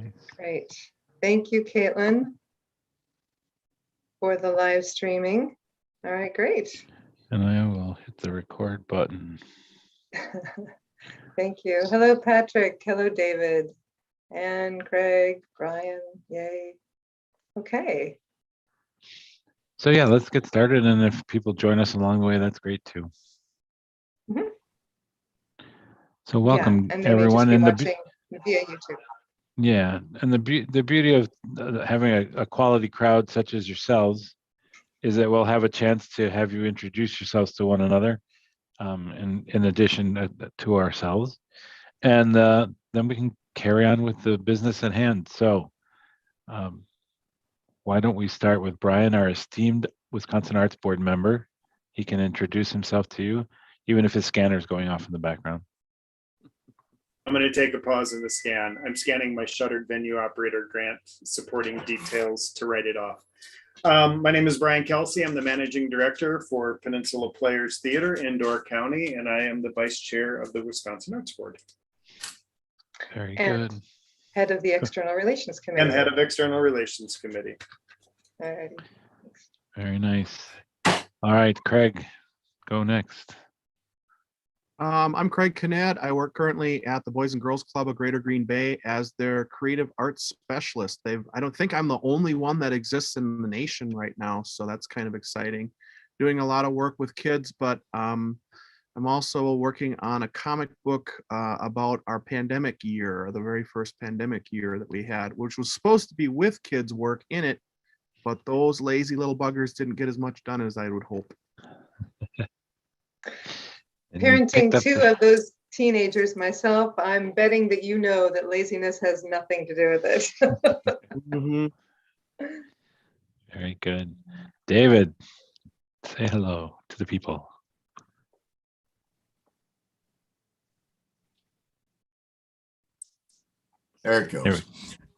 Nice. Great. Thank you, Caitlin, for the live streaming. All right, great. And I will hit the record button. Thank you. Hello, Patrick. Hello, David. And Craig, Brian, yay. Okay. So yeah, let's get started. And if people join us along the way, that's great too. Mhm. So welcome and everyone in in watching via YouTube. Yeah, and the beauty of having a quality crowd such as yourselves is that we'll have a chance to have you introduce yourselves to one another, in addition to ourselves, and then we can carry on with the business at hand. So why don't we start with Brian, our esteemed Wisconsin Arts Board member. He can introduce himself to you, even if his scanner is going off in the background. I'm going to take a pause in the scan. I'm scanning my shuttered venue operator grant supporting details to write it off. My name is Brian Kelsey. I'm the managing director for Peninsula Players Theater in Door County, and I am the vice chair of the Wisconsin Arts Board. Very good. Head of the External Relations Committee. And head of External Relations Committee. All righty. Very nice. All right, Craig, go next. I'm Craig Kinnett. I work currently at the Boys and Girls Club of Greater Green Bay as their creative arts specialist. I don't think I'm the only one that exists in the nation right now, so that's kind of exciting. Doing a lot of work with kids, but I'm also working on a comic book about our pandemic year, the very first pandemic year that we had, which was supposed to be with kids' work in it, but those lazy little buggers didn't get as much done as I would hope. Parenting two of those teenagers myself, I'm betting that you know that laziness has nothing to do with it. Mm-hmm. Very good. David, say hello to the people. There it goes.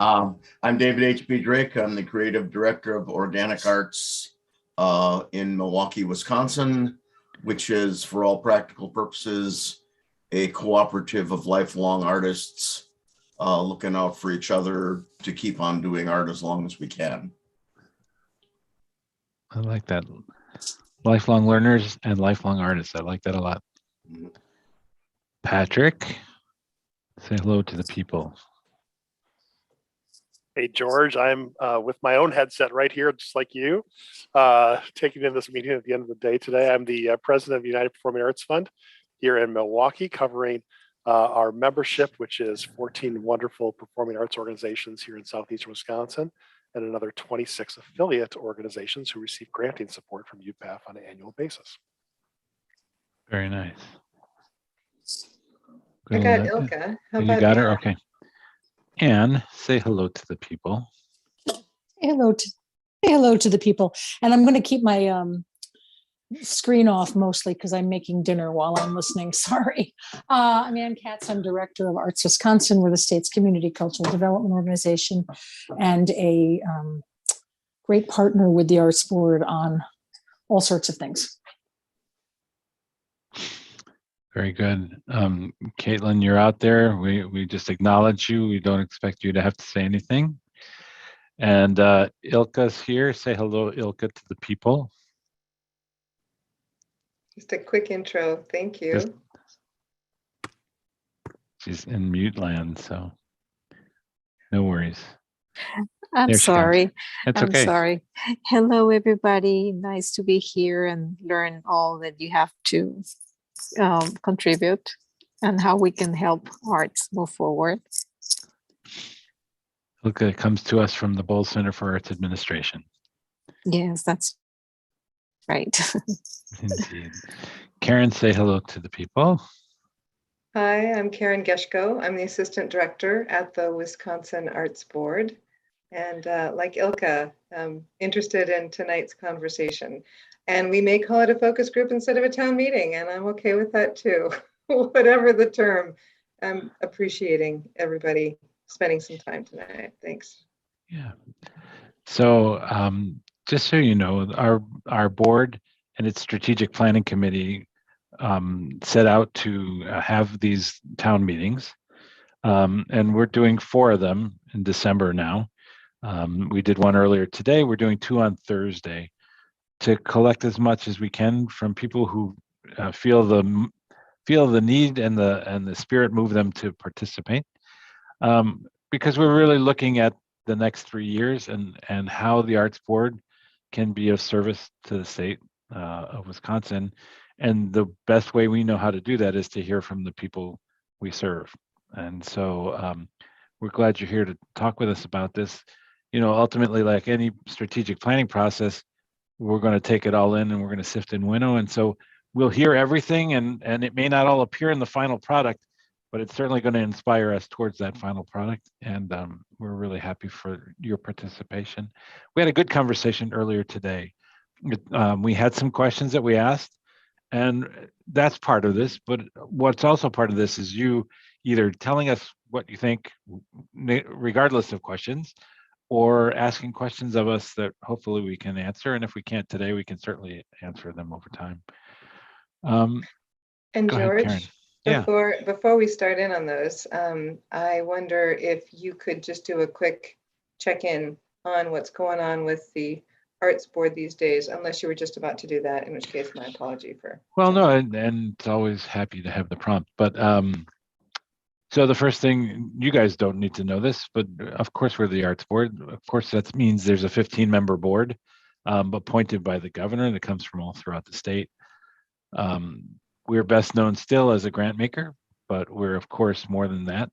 I'm David H.B. Drake. I'm the creative director of Organic Arts in Milwaukee, Wisconsin, which is, for all practical purposes, a cooperative of lifelong artists looking out for each other to keep on doing art as long as we can. I like that. Lifelong learners and lifelong artists. I like that a lot. Patrick, say hello to the people. Hey, George, I'm with my own headset right here, just like you, taking in this meeting at the end of the day today. I'm the president of the United Performing Arts Fund here in Milwaukee, covering our membership, which is 14 wonderful performing arts organizations here in southeastern Wisconsin, and another 26 affiliate organizations who receive granting support from UPAF on an annual basis. Very nice. I got Ilka. How about you got her? Anne? Okay. Anne, say hello to the people. Say hello to the people. And I'm going to keep my screen off mostly because I'm making dinner while I'm listening. Sorry. I'm Ann Katz. I'm director of Arts Wisconsin. We're the state's community cultural development organization and a great partner with the Arts Board on all sorts of things. Very good. Caitlin, you're out there. We just acknowledge you. We don't expect you to have to say anything. And Ilka's here. Say hello, Ilka, to the people. Just a quick intro. Thank you. She's in mute land, so no worries. I'm sorry. It's I'm okay. sorry. Hello, everybody. Nice to be here and learn all that you have to contribute and how we can help arts move forward. Ilka comes to us from the Bowles Center for Arts Administration. Yes, that's right. Indeed. Karen, say hello to the people. Hi, I'm Karen Geschko. I'm the assistant director at the Wisconsin Arts Board. And like Ilka, interested in tonight's conversation. And we may call it a focus group instead of a town meeting, and I'm okay with that too. Whatever the term, I'm appreciating everybody spending some time tonight. Thanks. Yeah. So just so you know, our board and its strategic planning committee set out to have these town meetings. And we're doing 4 of them in December now. We did one earlier today. We're doing 2 on Thursday to collect as much as we can from people who feel the need and the spirit move them to participate. Because we're really looking at the next 3 years and how the Arts Board can be of service to the state of Wisconsin. And the best way we know how to do that is to hear from the people we serve. And so we're glad you're here to talk with us about this. You know, ultimately, like any strategic planning process, we're going to take it all in and we're going to sift and winnow. And so we'll hear everything, and it may not all appear in the final product, but it's certainly going to inspire us towards that final product. And we're really happy for your participation. We had a good conversation earlier today. We had some questions that we asked, and that's part of this. But what's also part of this is you either telling us what you think, regardless of questions, or asking questions of us that hopefully we can answer. And if we can't today, we can certainly answer them over time. And Go ahead, Karen. George, Yeah. before we start in on those, I wonder if you could just do a quick check-in on what's going on with the Arts Board these days, unless you were just about to do that, in which case my apology for. Well, no, and it's always happy to have the prompt. But so the first thing, you guys don't need to know this, but of course we're the Arts Board. Of course, that means there's a 15-member board appointed by the governor that comes from all throughout the state. We're best known still as a grant maker, but we're of course more than that.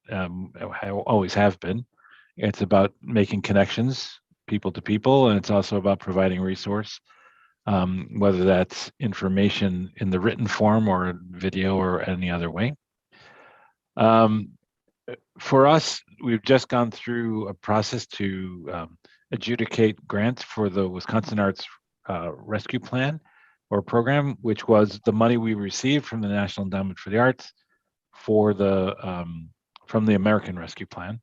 Always have been. It's about making connections, people to people, and it's also about providing resource, whether that's information in the written form or video or any other way. For us, we've just gone through a process to adjudicate grants for the Wisconsin Arts Rescue Plan or program, which was the money we received from the National Endowment for the Arts for the from the American Rescue Plan.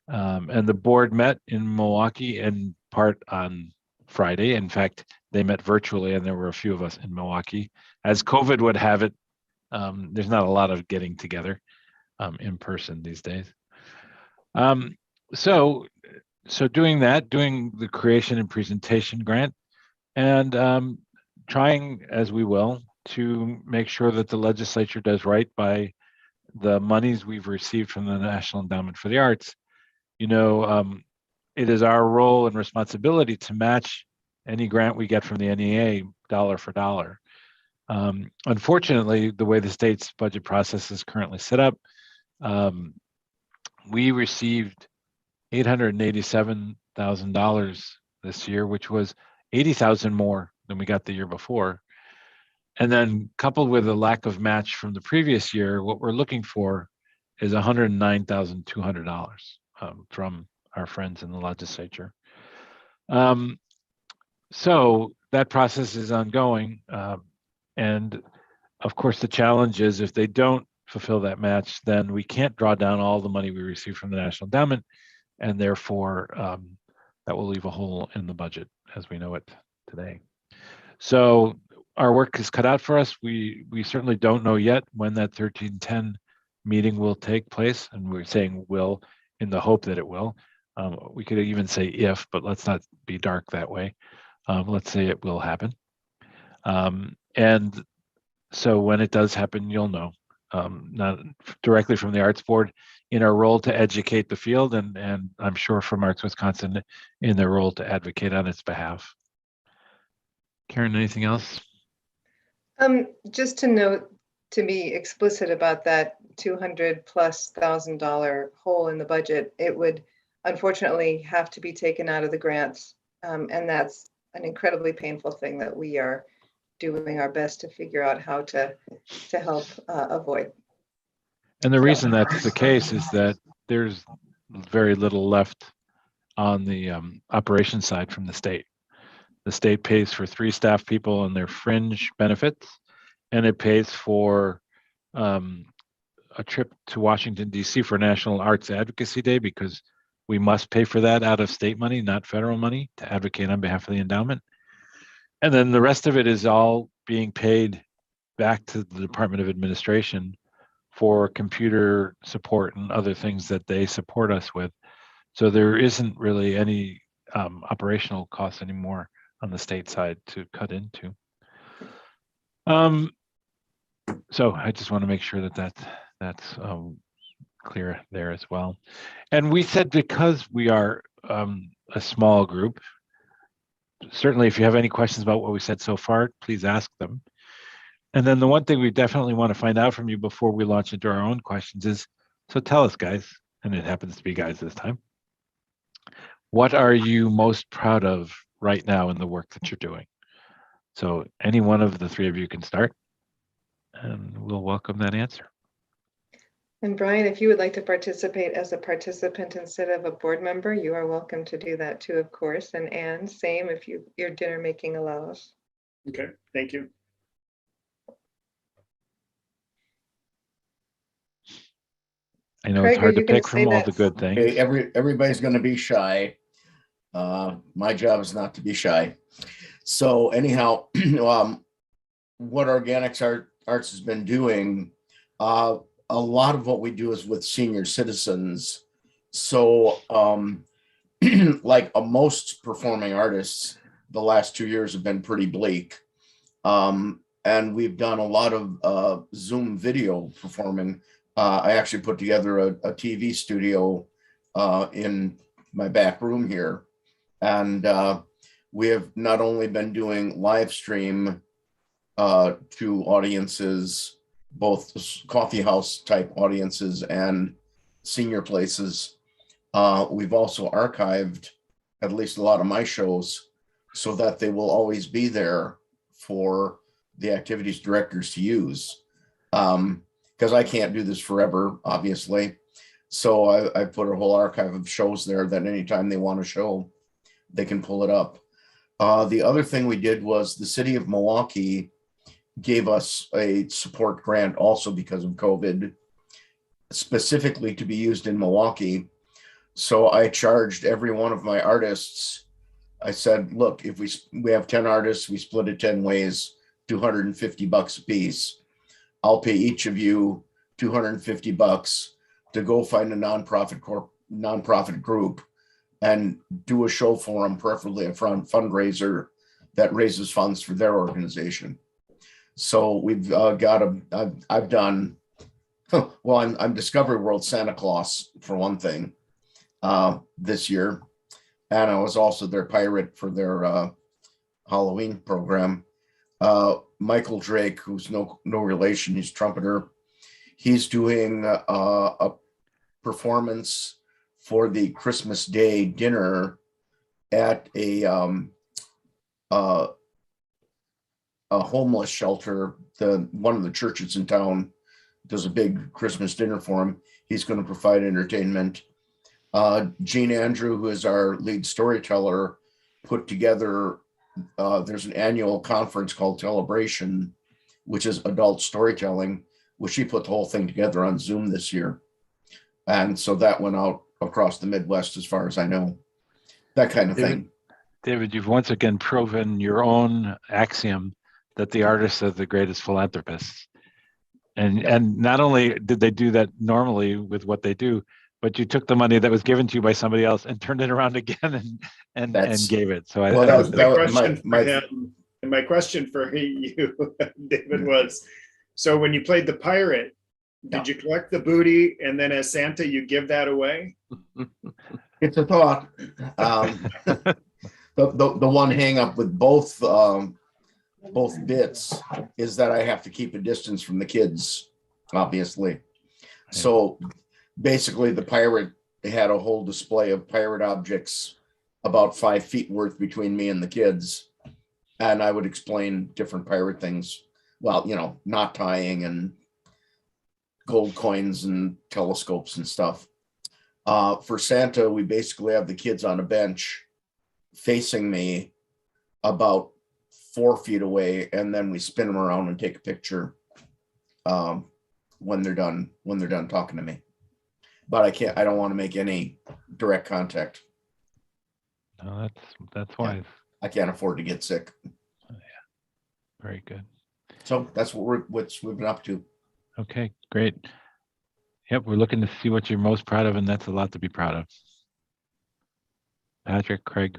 And the board met in Milwaukee in part on Friday. In fact, they met virtually, and there were a few of us in Milwaukee. As COVID would have it, there's not a lot of getting together in person these days. So doing that, doing the creation and presentation grant, and trying, as we will, to make sure that the legislature does right by the monies we've received from the National Endowment for the Arts. You know, it is our role and responsibility to match any grant we get from the NEA dollar for dollar. Unfortunately, the way the state's budget process is currently set up, we received $887,000 this year, which was $80,000 more than we got the year before. And then coupled with a lack of match from the previous year, what we're looking for is $109,200 from our friends in the legislature. So that process is ongoing. And of course, the challenge is if they don't fulfill that match, then we can't draw down all the money we receive from the National Endowment, and therefore that will leave a hole in the budget as we know it today. So our work is cut out for us. We certainly don't know yet when that 1310 meeting will take place, and we're saying will in the hope that it will. We could even say if, but let's not be dark that way. Let's say it will happen. And so when it does happen, you'll know, not directly from the Arts Board in our role to educate the field, and I'm sure from Arts Wisconsin in their role to advocate on its behalf. Karen, anything else? Just to note, to be explicit about that $200,000+ hole in the budget, it would unfortunately have to be taken out of the grants. And that's an incredibly painful thing that we are doing our best to figure out how to help avoid. And the reason that's the case is that there's very little left on the operations side from the state. The state pays for 3 staff people and their fringe benefits, and it pays for a trip to Washington, D.C. for National Arts Advocacy Day, because we must pay for that out of state money, not federal money, to advocate on behalf of the endowment. And then the rest of it is all being paid back to the Department of Administration for computer support and other things that they support us with So there isn't really any operational costs anymore on the state side to cut into. So I just want to make sure that that's clear there as well. And we said, because we are a small group, certainly if you have any questions about what we said so far, please ask them. And then the one thing we definitely want to find out from you before we launch into our own questions is, so tell us, guys, and it happens to be guys this time, what are you most proud of right now in the work that you're doing? So any one of the three of you can start, and we'll welcome that answer. And Brian, if you would like to participate as a participant instead of a board member, you are welcome to do that too, of course. And Anne, same if your dinner making allows. Okay, thank you. I know Craig, it's hard are to you gonna pick say from all the that? good things. Okay, everybody's going to be shy. My job is not to be shy. So anyhow, what Organics Arts has been doing, a lot of what we do is with senior citizens. So like most performing artists, the last 2 years have been pretty bleak. And we've done a lot of Zoom video performing. I actually put together a TV studio in my back room here. And we have not only been doing live stream to audiences, both coffee house type audiences and senior places. We've also archived at least a lot of my shows so that they will always be there for the activities directors to use. Because I can't do this forever, obviously. So I put a whole archive of shows there that anytime they want to show, they can pull it up. The other thing we did was the city of Milwaukee gave us a support grant also because of COVID, specifically to be used in Milwaukee. So I charged every one of my artists. I said, look, if we have 10 artists, we split it 10 ways, $250 a piece. I'll pay each of you $250 to go find a nonprofit group and do a show for them, preferably a fundraiser that raises funds for their organization. So we've I've done, well, I'm Discovery World Santa Claus for one thing this year. And I was also their pirate for their Halloween program. Michael Drake, who's no relation, he's trumpeter. He's doing a performance for the Christmas Day dinner at a homeless shelter. One of the churches in town does a big Christmas dinner for him. He's going to provide entertainment. Gene Andrew, who is our lead storyteller, put together, there's an annual conference called Celebration, which is adult storytelling, which he put the whole thing together on Zoom this year. And so that went out across the Midwest, as far as I know, that kind of thing. David, you've once again proven your own axiom that the artists are the greatest philanthropists. And not only did they do that normally with what they do, but you took the money that was given to you by somebody else and turned it around again and gave it. So my question for you, David, was, so when you played the pirate, did you collect the booty and then as Santa you give that away? It's a thought. The one hang up with both bits is that I have to keep a distance from the kids, obviously. So basically the pirate had a whole display of pirate objects about 5 feet worth between me and the kids. And I would explain different pirate things. Well, knot tying and gold coins and telescopes and stuff. For Santa, we basically have the kids on a bench facing me about 4 feet away, and then we spin them around and take a picture when they're done talking to me. But I don't want to make any direct contact. No, that's wise. I can't afford to get sick. Oh, yeah. Very good. So that's what we've been up to. Okay, great. Yep, we're looking to see what you're most proud of, and that's a lot to be proud of. Patrick, Craig,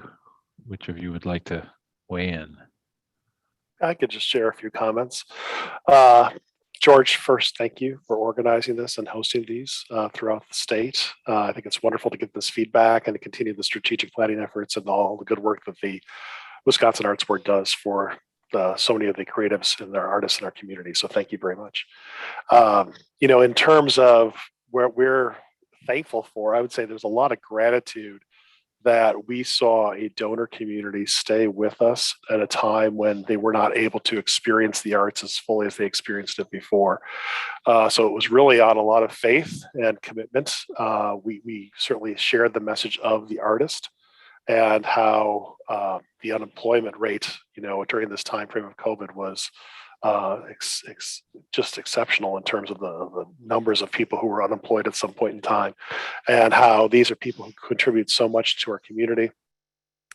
which of you would like to weigh in? I could just share a few comments. George, first, thank you for organizing this and hosting these throughout the state. I think it's wonderful to get this feedback and to continue the strategic planning efforts and all the good work that the Wisconsin Arts Board does for so many of the creatives and their artists in our community. So thank you very much. In terms of where we're thankful for, I would say there's a lot of gratitude that we saw a donor community stay with us at a time when they were not able to experience the arts as fully as they experienced it before. So it was really on a lot of faith and commitment. We certainly shared the message of the artist and how the unemployment rate, during this time frame of COVID was just exceptional in terms of the numbers of people who were unemployed at some point in time, and how these are people who contribute so much to our community,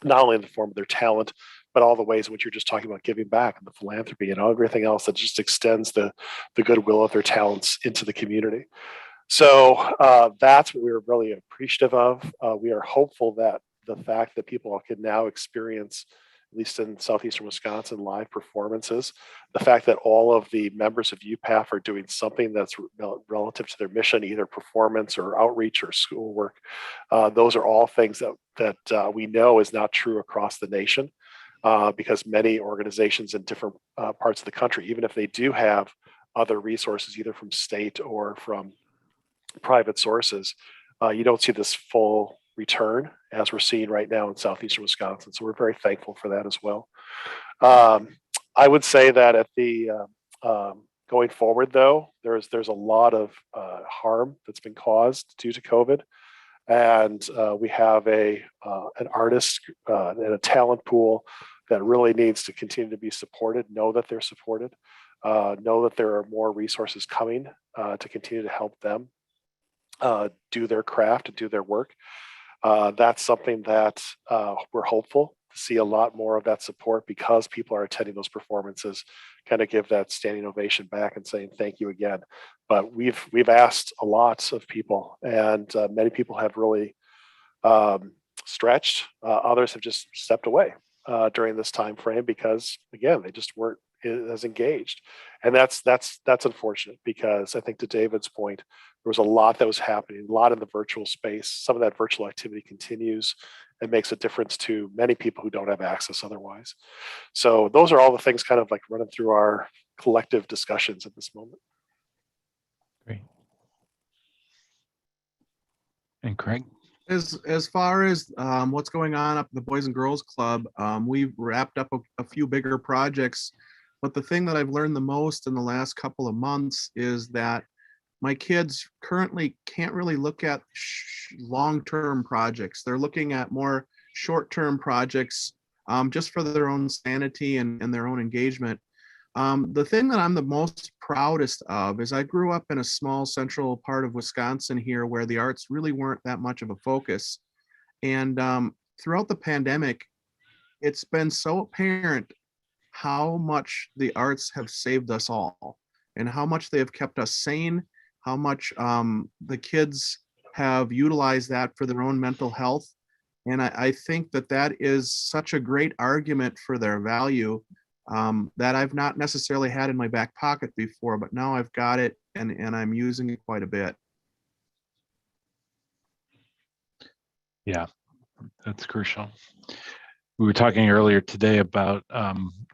not only in the form of their talent, but all the ways in which you're just talking about giving back and the philanthropy and everything else that just extends the goodwill of their talents into the community. So that's what we were really appreciative of. We are hopeful that the fact that people can now experience, at least in southeastern Wisconsin, live performances, the fact that all of the members of UPAF are doing something that's relative to their mission, either performance or outreach or schoolwork, those are all things that we know is not true across the nation, because many organizations in different parts of the country, even if they do have other resources, either from state or from private sources, you don't see this full return as we're seeing right now in southeastern Wisconsin. So we're very thankful for that as well. I would say that at the going forward, though, there's a lot of harm that's been caused due to COVID, and we have an artist and a talent pool that really needs to continue to be supported. Know that they're supported. Know that there are more resources coming to continue to help them do their craft and do their work. That's something that we're hopeful to see a lot more of that support, because people are attending those performances, kind of give that standing ovation back and saying thank you again. But we've asked a lot of people, and many people have really stretched. Others have just stepped away during this time frame because, again, they just weren't as engaged, and that's unfortunate, because I think, to David's point, there was a lot that was happening, a lot in the virtual space. Some of that virtual activity continues and makes a difference to many people who don't have access otherwise. So those are all the things kind of like running through our collective discussions at this moment. Great. And Craig? As far as what's going on up at the Boys and Girls Club, we've wrapped up a few bigger projects. But the thing that I've learned the most in the last couple of months is that my kids currently can't really look at long-term projects. They're looking at more short-term projects just for their own sanity and their own engagement. The thing that I'm the most proudest of is I grew up in a small central part of Wisconsin here where the arts really weren't that much of a focus. And throughout the pandemic, it's been so apparent how much the arts have saved us all and how much they have kept us sane, how much the kids have utilized that for their own mental health. And I think that is such a great argument for their value that I've not necessarily had in my back pocket before, but now I've got it and I'm using it quite a bit. Yeah, that's crucial. We were talking earlier today about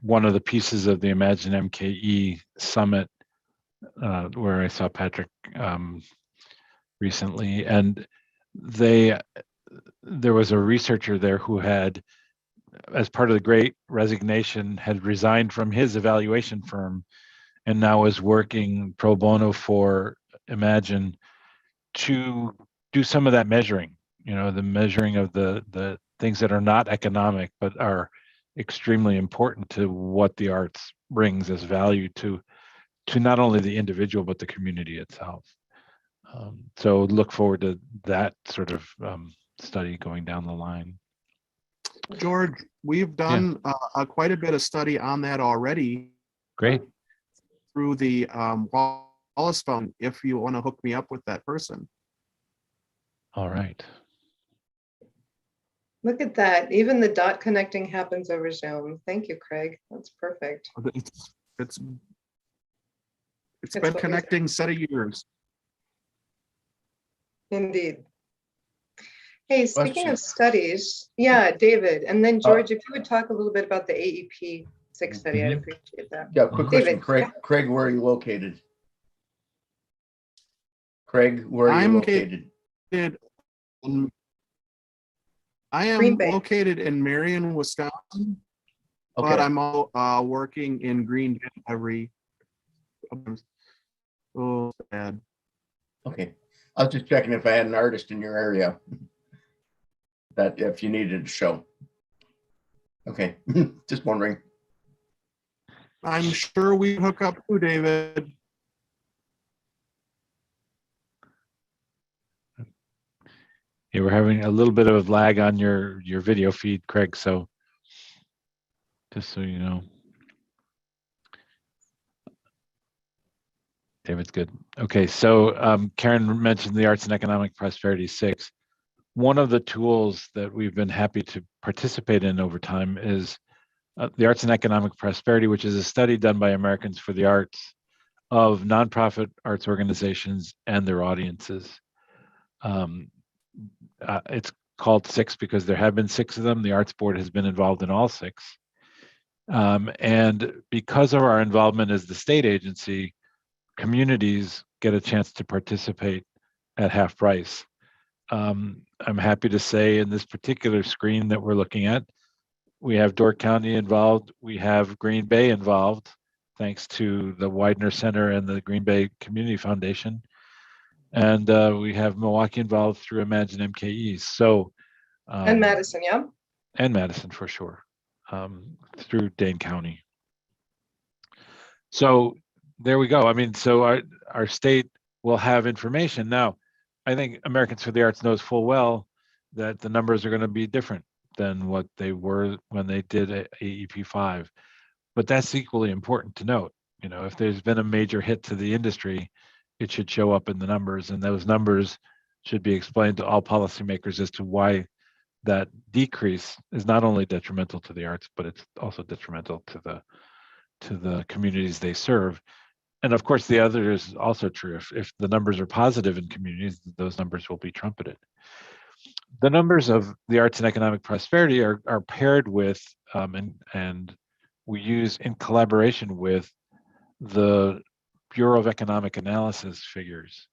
one of the pieces of the Imagine MKE Summit, where I saw Patrick recently, and there was a researcher there who had, as part of the Great Resignation, had resigned from his evaluation firm and now is working pro bono for Imagine to do some of that measuring, the measuring of the things that are not economic but are extremely important to what the arts brings as value to not only the individual but the community itself. So look forward to that sort of study going down the line. George, we've done quite a bit of study on that already. Great. Through the Wallace Fund, if you want to hook me up with that person. All right. Look at that. Even the dot connecting happens over Zoom. Thank you, Craig. That's perfect. It's It's been what you're connecting set of years. Indeed. Hey, speaking Question. of studies, yeah, David, and then George, if you would talk a little bit about the AEP 6 study, I'd Mhm. appreciate that. Yeah, quick question, David, Craig. Craig, where are you located? Craig, where are you I'm located? I am Green Bay. located in Marion, Wisconsin, but Okay, I'm all working in Green Bay every. Oh, bad. okay. I was just checking if I had an artist in your area that if you needed a show. Okay, just wondering. I'm sure we hook up too, David. Yeah, we're having a little bit of lag on your video feed, Craig. So just so you know. David's good. Okay, so Karen mentioned the Arts and Economic Prosperity 6. One of the tools that we've been happy to participate in over time is the Arts and Economic Prosperity, which is a study done by Americans for the Arts of nonprofit arts organizations and their audiences. It's called 6 because there have been 6 of them. The Arts Board has been involved in all 6. And because of our involvement as the state agency, communities get a chance to participate at half price. I'm happy to say in this particular screen that we're looking at, we have Door County involved, we have Green Bay involved, thanks to the Widener Center and the Green Bay Community Foundation. And we have Milwaukee involved through Imagine MKE. So, and Madison, yeah. and Madison for sure, through Dane County. So there we go. I mean, so our state will have information. Now, I think Americans for the Arts knows full well that the numbers are going to be different than what they were when they did AEP 5. But that's equally important to note. You know, if there's been a major hit to the industry, it should show up in the numbers, and those numbers should be explained to all policymakers as to why that decrease is not only detrimental to the arts, but it's also detrimental to the communities they serve. And of course, the other is also true. If the numbers are positive in communities, those numbers will be trumpeted. The numbers of the Arts and Economic Prosperity are paired with, and we use in collaboration with the Bureau of Economic Analysis figures,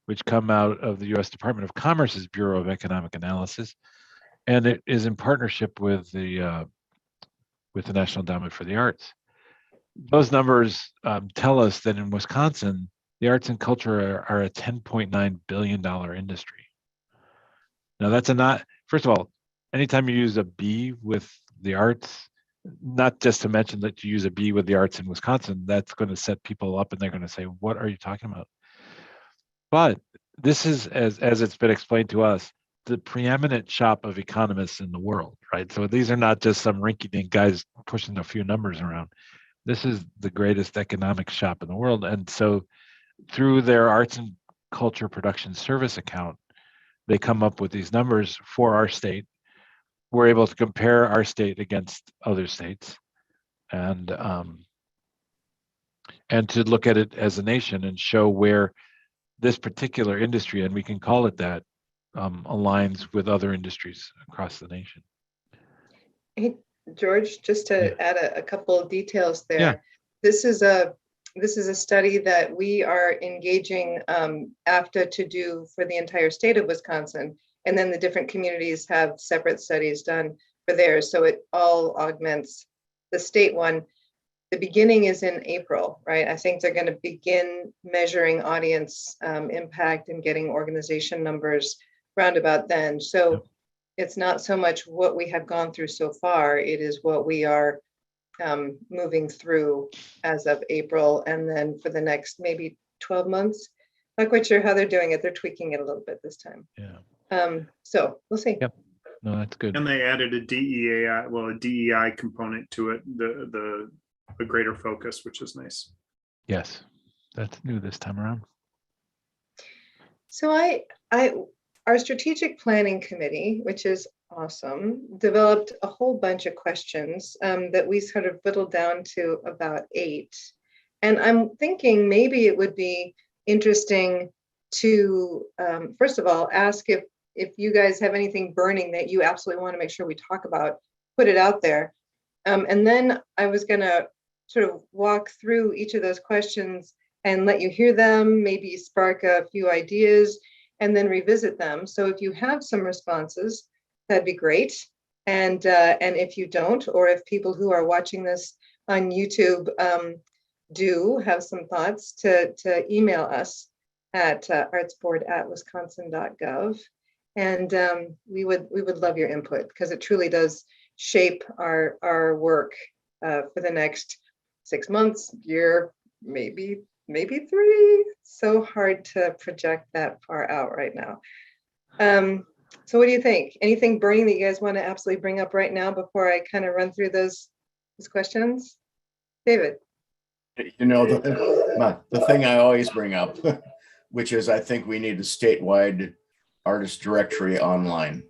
which come out of the U.S. Department of Commerce's Bureau of Economic Analysis, and it is in partnership with the National Endowment for the Arts. Those numbers tell us that in Wisconsin, the arts and culture are a $10.9 billion industry. Now that's first of all, anytime you use a B with the arts, not just to mention that you use a B with the arts in Wisconsin, that's going to set people up and they're going to say, what are you talking about? But this is, as it's been explained to us, the preeminent shop of economists in the world, right? So these are not just some rinky-dink guys pushing a few numbers around. This is the greatest economic shop in the world. And so through their arts and culture production service account, they come up with these numbers for our state. We're able to compare our state against other states and to look at it as a nation and show where this particular industry, and we can call it that, aligns with other industries across the nation. Hey, George, just to add a couple of details there. Yeah. This is a study that we are engaging AFTA to do for the entire state of Wisconsin, and then the different communities have separate studies done for theirs. So it all augments the state one. The beginning is in April, right? I think they're going to begin measuring audience impact and getting organization numbers roundabout then. So it's not so much what we have gone through so far, it is what we are moving through as of April, and then for the next maybe 12 months. Not quite sure how they're doing it. They're tweaking it a little bit this time. Yeah. So we'll see. Yep. No, that's good. And they added a DEI component to it, a greater focus, which is nice. Yes, that's new this time around. So our strategic planning committee, which is awesome, developed a whole bunch of questions that we sort of whittled down to about 8. And I'm thinking maybe it would be interesting to, first of all, ask if you guys have anything burning that you absolutely want to make sure we talk about, put it out there. And then I was going to sort of walk through each of those questions and let you hear them, maybe spark a few ideas, and then revisit them. So if you have some responses, that'd be great. And if you don't, or if people who are watching this on YouTube do have some thoughts, to email us at artsboard@wisconsin.gov. And we would love your input, because it truly does shape our work for the next 6 months, year, maybe 3. So hard to project that far out right now. So what do you think? Anything burning that you guys want to absolutely bring up right now before I kind of run through those questions? David? You know, the thing I always bring up, which is I think we need a statewide artist directory online,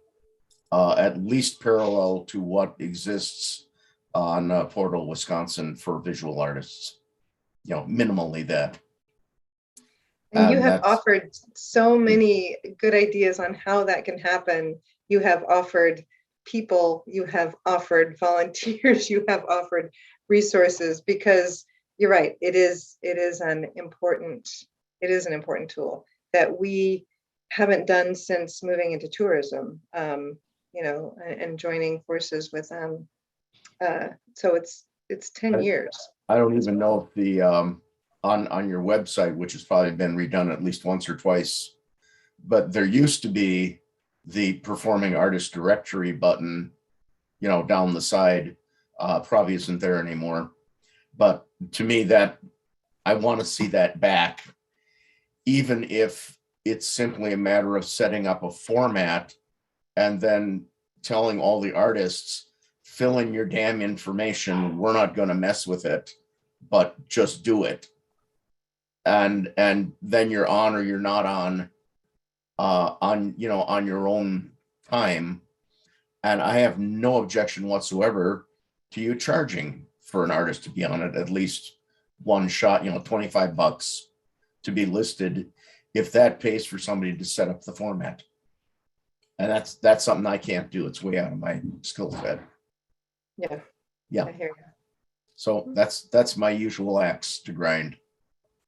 at least parallel to what exists on Portal Wisconsin for visual artists. You know, minimally that. And you have offered so many good ideas on how that can happen. You have offered people, you have offered volunteers, you have offered resources, because you're right, it is an important tool that we haven't done since moving into tourism, you know, and joining forces with them. So it's 10 years. I don't even know if the on your website, which has probably been redone at least once or twice, but there used to be the performing artist directory button, you know, down the side. Probably isn't there anymore. But to me, that I want to see that back, even if it's simply a matter of setting up a format and then telling all the artists, fill in your damn information. We're not going to mess with it, but just do it. And then you're on or you're not on your own time. And I have no objection whatsoever to you charging for an artist to be on it, at least one shot, you know, $25 to be listed, if that pays for somebody to set up the format. And that's something I can't do. It's way out of my skill set. Yeah. I hear you. So that's my usual axe to grind.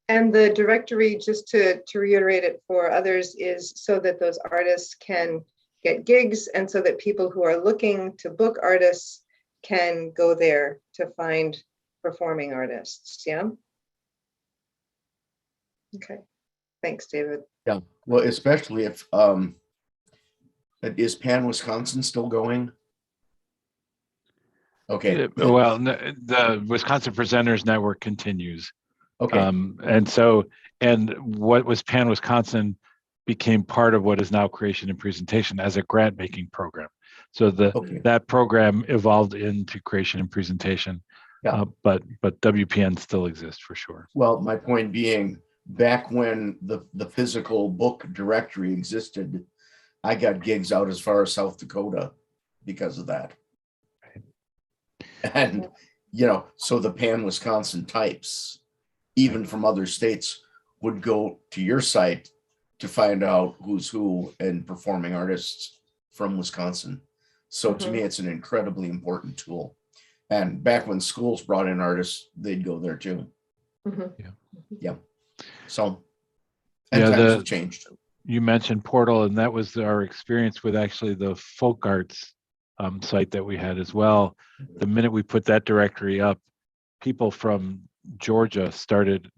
And the directory, just to reiterate it for others, is so that those artists can get gigs, and so that people who are looking to book artists can go there to find performing artists. Yeah. Okay. Thanks, David. Yeah. Well, especially if is Pan Wisconsin still going? Okay. Well, the Wisconsin Presenters Network continues. Okay. And what was Pan Wisconsin became part of what is now Creation and Presentation as a grant making program. So that program evolved into Creation and Presentation. Yeah. But WPN still exists for sure. Well, my point being, back when the physical book directory existed, I got gigs out as far as South Dakota because of that. And, you know, so the Pan Wisconsin types, even from other states, would go to your site to find out who's who and performing artists from Wisconsin. So to me, it's an incredibly important tool. And back when schools brought in artists, they'd go there too. Yeah. So, and times have changed. You mentioned Portal, and that was our experience with actually the folk arts site that we had as well. The minute we put that directory up, people from Georgia started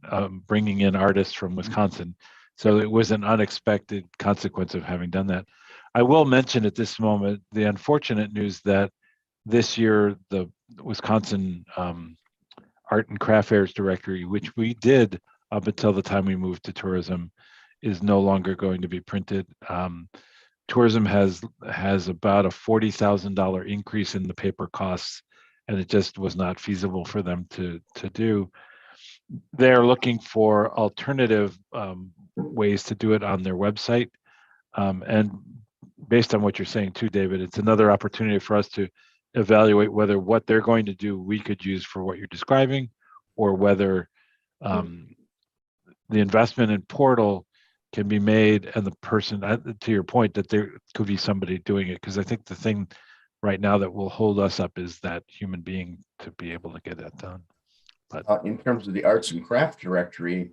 bringing in artists from Wisconsin. So it was an unexpected consequence of having done that. I will mention at this moment the unfortunate news that this year the Wisconsin Art and Craft Fairs directory, which we did up until the time we moved to tourism, is no longer going to be printed. Tourism has about a $40,000 increase in the paper costs, and it just was not feasible for them to do. They're looking for alternative ways to do it on their website. And based on what you're saying too, David, it's another opportunity for us to evaluate whether what they're going to do we could use for what you're describing, or whether the investment in portal can be made and the person, to your point, that there could be somebody doing it. Because I think the thing right now that will hold us up is that human being to be able to get that done. But In terms of the arts and craft directory,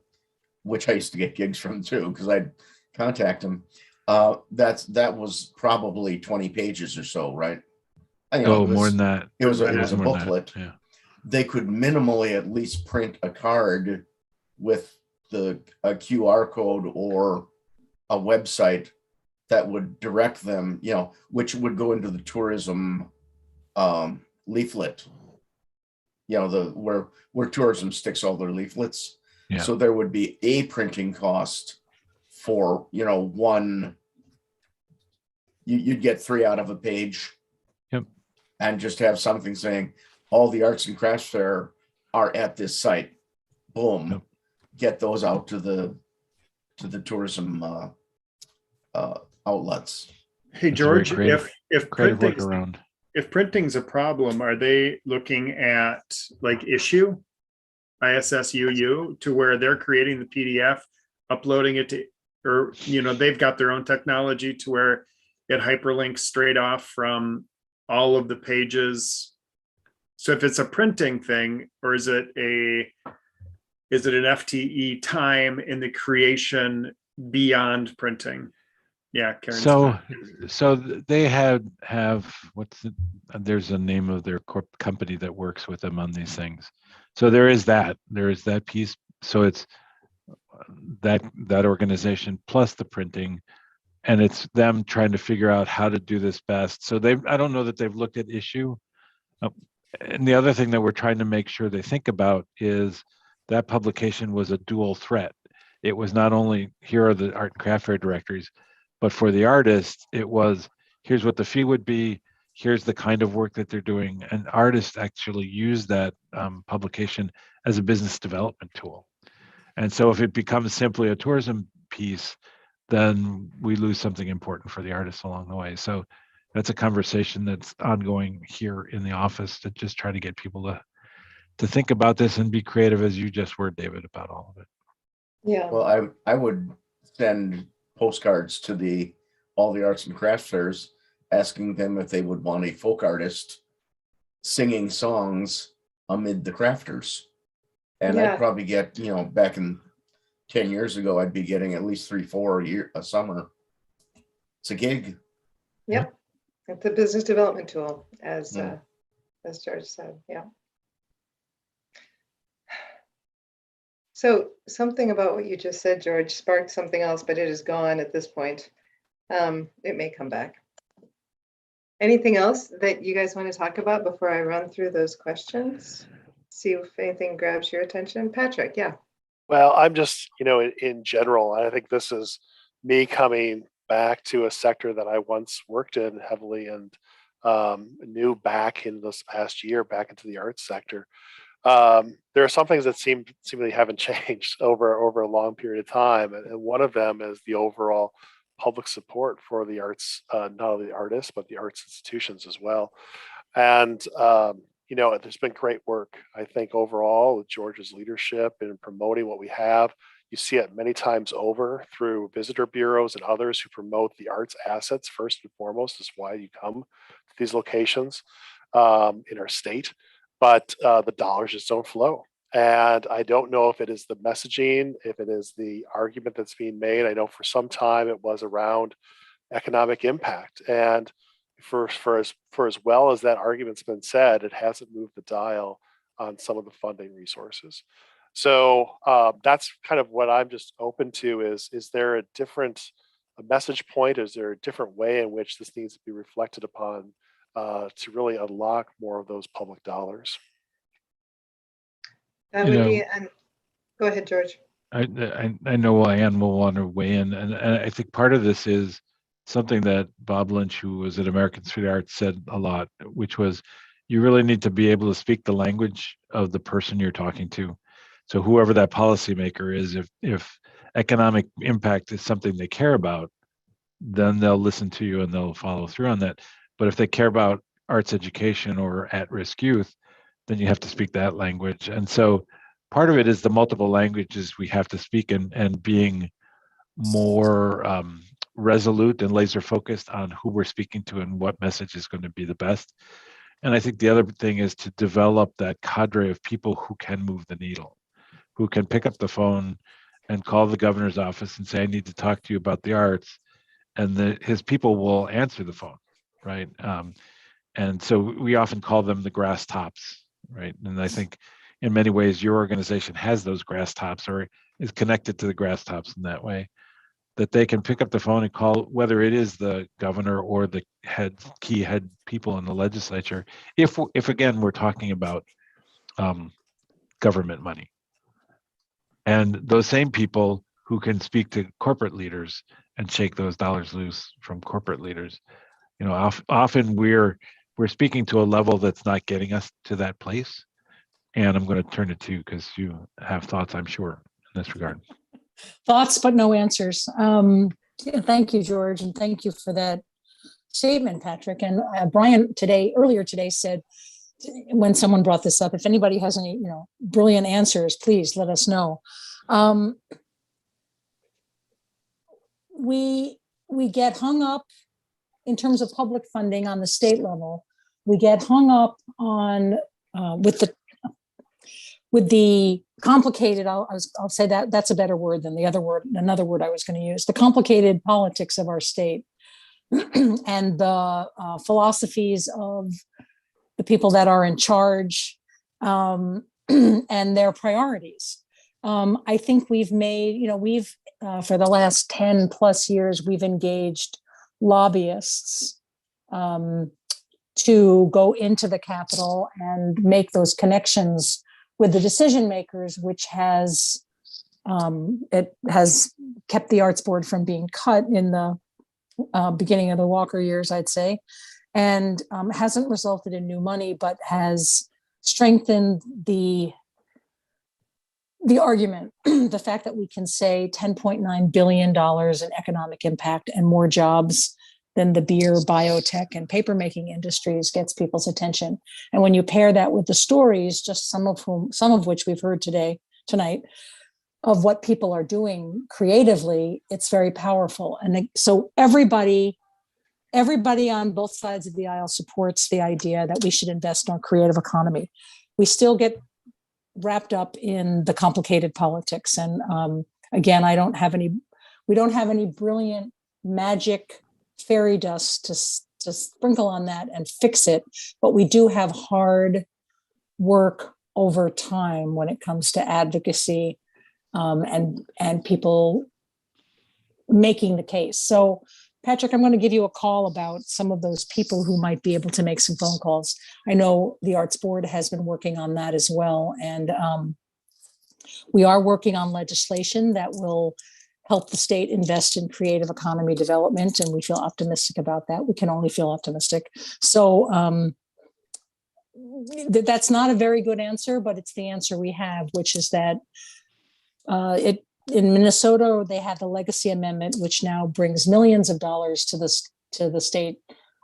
which I used to get gigs from too, because I'd contact them, that was probably 20 pages or so, right? more than that. It was Yeah, a more than that, booklet. yeah. They could minimally at least print a card with a QR code or a website that would direct them, which would go into the tourism leaflet, where tourism sticks all their leaflets. Yeah. So there would be a printing cost for, one, you'd get 3 out of a page. Yep. And just have something saying all the arts and crafts fair are at this site. Boom. Yep. Get those out to the tourism outlets. Hey, That's a very George, creative- if Creative printing's, workaround. if printing's a problem, are they looking at like ISSUU, to where they're creating the PDF, uploading it to, or, they've got their own technology to where it hyperlinks straight off from all of the pages? So if it's a printing thing, or is it an FTE time in the creation beyond printing? Yeah, Karen. So they have there's a name of their company that works with them on these things. So there is that piece. So it's that organization plus the printing, and it's them trying to figure out how to do this best. So I don't know that they've looked at issue. And the other thing that we're trying to make sure they think about is that publication was a dual threat. It was not only, here are the art and craft fair directories, but for the artist, it was, here's what the fee would be, here's the kind of work that they're doing. And artists actually use that publication as a business development tool. And so if it becomes simply a tourism piece, then we lose something important for the artists along the way. So that's a conversation that's ongoing here in the office, to just try to get people to think about this and be creative, as you just were, David, about all of it. Yeah. Well, I would send postcards to all the arts and crafts fairs, asking them if they would want a folk artist singing songs amid the crafters. And I'd probably get, back in 10 years ago, I'd be getting at least 3-4 a summer. It's a gig. Yep. It's a business development tool, as George said. Yeah. So something about what you just said, George, sparked something else, but it is gone at this point. It may come back. Anything else that you guys want to talk about before I run through those questions? See if anything grabs your attention. Patrick, yeah. Well, I'm just, in general, I think this is me coming back to a sector that I once worked in heavily and knew back in this past year, back into the arts sector. There are some things that seemingly haven't changed over a long period of time. And one of them is the overall public support for the arts, not only the artists, but the arts institutions as well. And, there's been great work, I think, overall with George's leadership in promoting what we have. You see it many times over through visitor bureaus and others who promote the arts assets first and foremost, is why you come to these locations in our state. But the dollars just don't flow. And I don't know if it is the messaging, if it is the argument that's being made. I know for some time it was around economic impact. And for as well as that argument's been said, it hasn't moved the dial on some of the funding resources. So that's kind of what I'm just open to is there a message point? Is there a different way in which this needs to be reflected upon to really unlock more of those public dollars? That would be, go ahead, George. I know Ann will want to weigh in, and I think part of this is something that Bob Lynch, who was at American Street Art, said a lot, which was you really need to be able to speak the language of the person you're talking to. So whoever that policymaker is, if economic impact is something they care about, then they'll listen to you and they'll follow through on that. But if they care about arts education or at-risk youth, then you have to speak that language. And so part of it is the multiple languages we have to speak, and being more resolute and laser focused on who we're speaking to and what message is going to be the best. And I think the other thing is to develop that cadre of people who can move the needle, who can pick up the phone and call the governor's office and say, I need to talk to you about the arts. And his people will answer the phone, right? And so we often call them the grass tops, right? And I think in many ways, your organization has those grass tops or is connected to the grass tops in that way, that they can pick up the phone and call, whether it is the governor or the key head people in the legislature, if again, we're talking about government money. And those same people who can speak to corporate leaders and shake those dollars loose from corporate leaders. You know, often we're speaking to a level that's not getting us to that place. And I'm going to turn it to you because you have thoughts, I'm sure, in this regard. Thoughts, but no answers. Thank you, George, and thank you for that statement, Patrick. And Brian earlier today said, when someone brought this up, if anybody has any, brilliant answers, please let us know. We get hung up in terms of public funding on the state level. We get hung up on with the complicated. I'll say that's a better word than another word I was going to use. The complicated politics of our state and the philosophies of the people that are in charge and their priorities. I think we've made, for the last 10 plus years, we've engaged lobbyists to go into the Capitol and make those connections with the decision makers, which has kept the Arts Board from being cut in the beginning of the Walker years, I'd say, and hasn't resulted in new money, but has strengthened the argument, the fact that we can say $10.9 billion in economic impact and more jobs than the beer, biotech, and paper-making industries gets people's attention. And when you pair that with the stories, just some of which we've heard tonight, of what people are doing creatively, it's very powerful. And so everybody on both sides of the aisle supports the idea that we should invest in our creative economy. We still get wrapped up in the complicated politics. And again, we don't have any brilliant magic fairy dust to sprinkle on that and fix it, but we do have hard work over time when it comes to advocacy and people making the case. So Patrick, I'm going to give you a call about some of those people who might be able to make some phone calls. I know the Arts Board has been working on that as well. And we are working on legislation that will help the state invest in creative economy development. And we feel optimistic about that. We can only feel optimistic. So that's not a very good answer, but it's the answer we have, which is that in Minnesota, they had the Legacy Amendment, which now brings millions of dollars to the state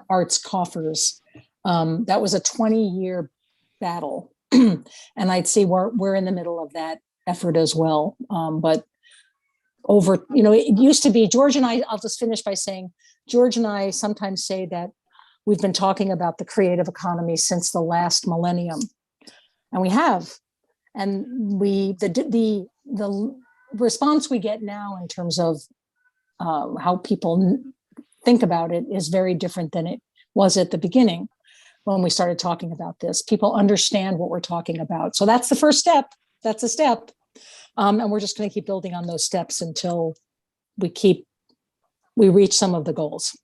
arts coffers. That was a 20-year battle, and I'd say we're in the middle of that effort as well. But it used to be George and I. I'll just finish by saying George and I sometimes say that we've been talking about the creative economy since the last millennium, and we have. And the response we get now in terms of how people think about it is very different than it was at the beginning when we started talking about this. People understand what we're talking about. So that's the first step. That's a step. And we're just going to keep building on those steps until we reach some of the goals.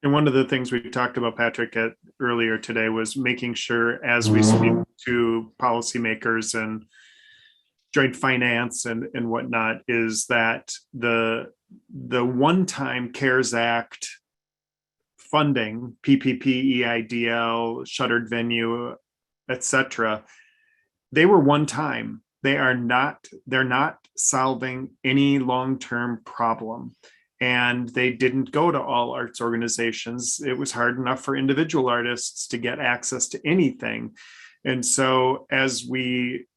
And one of the things we talked about, Patrick, earlier today was making sure as we speak to policymakers and joint finance and whatnot, is that the one-time CARES Act funding, PPP, EIDL, shuttered venue, etc., they were one time. They're not solving any long-term problem. and they didn't go to all arts organizations. It was hard enough for individual artists to get access to anything. And so as we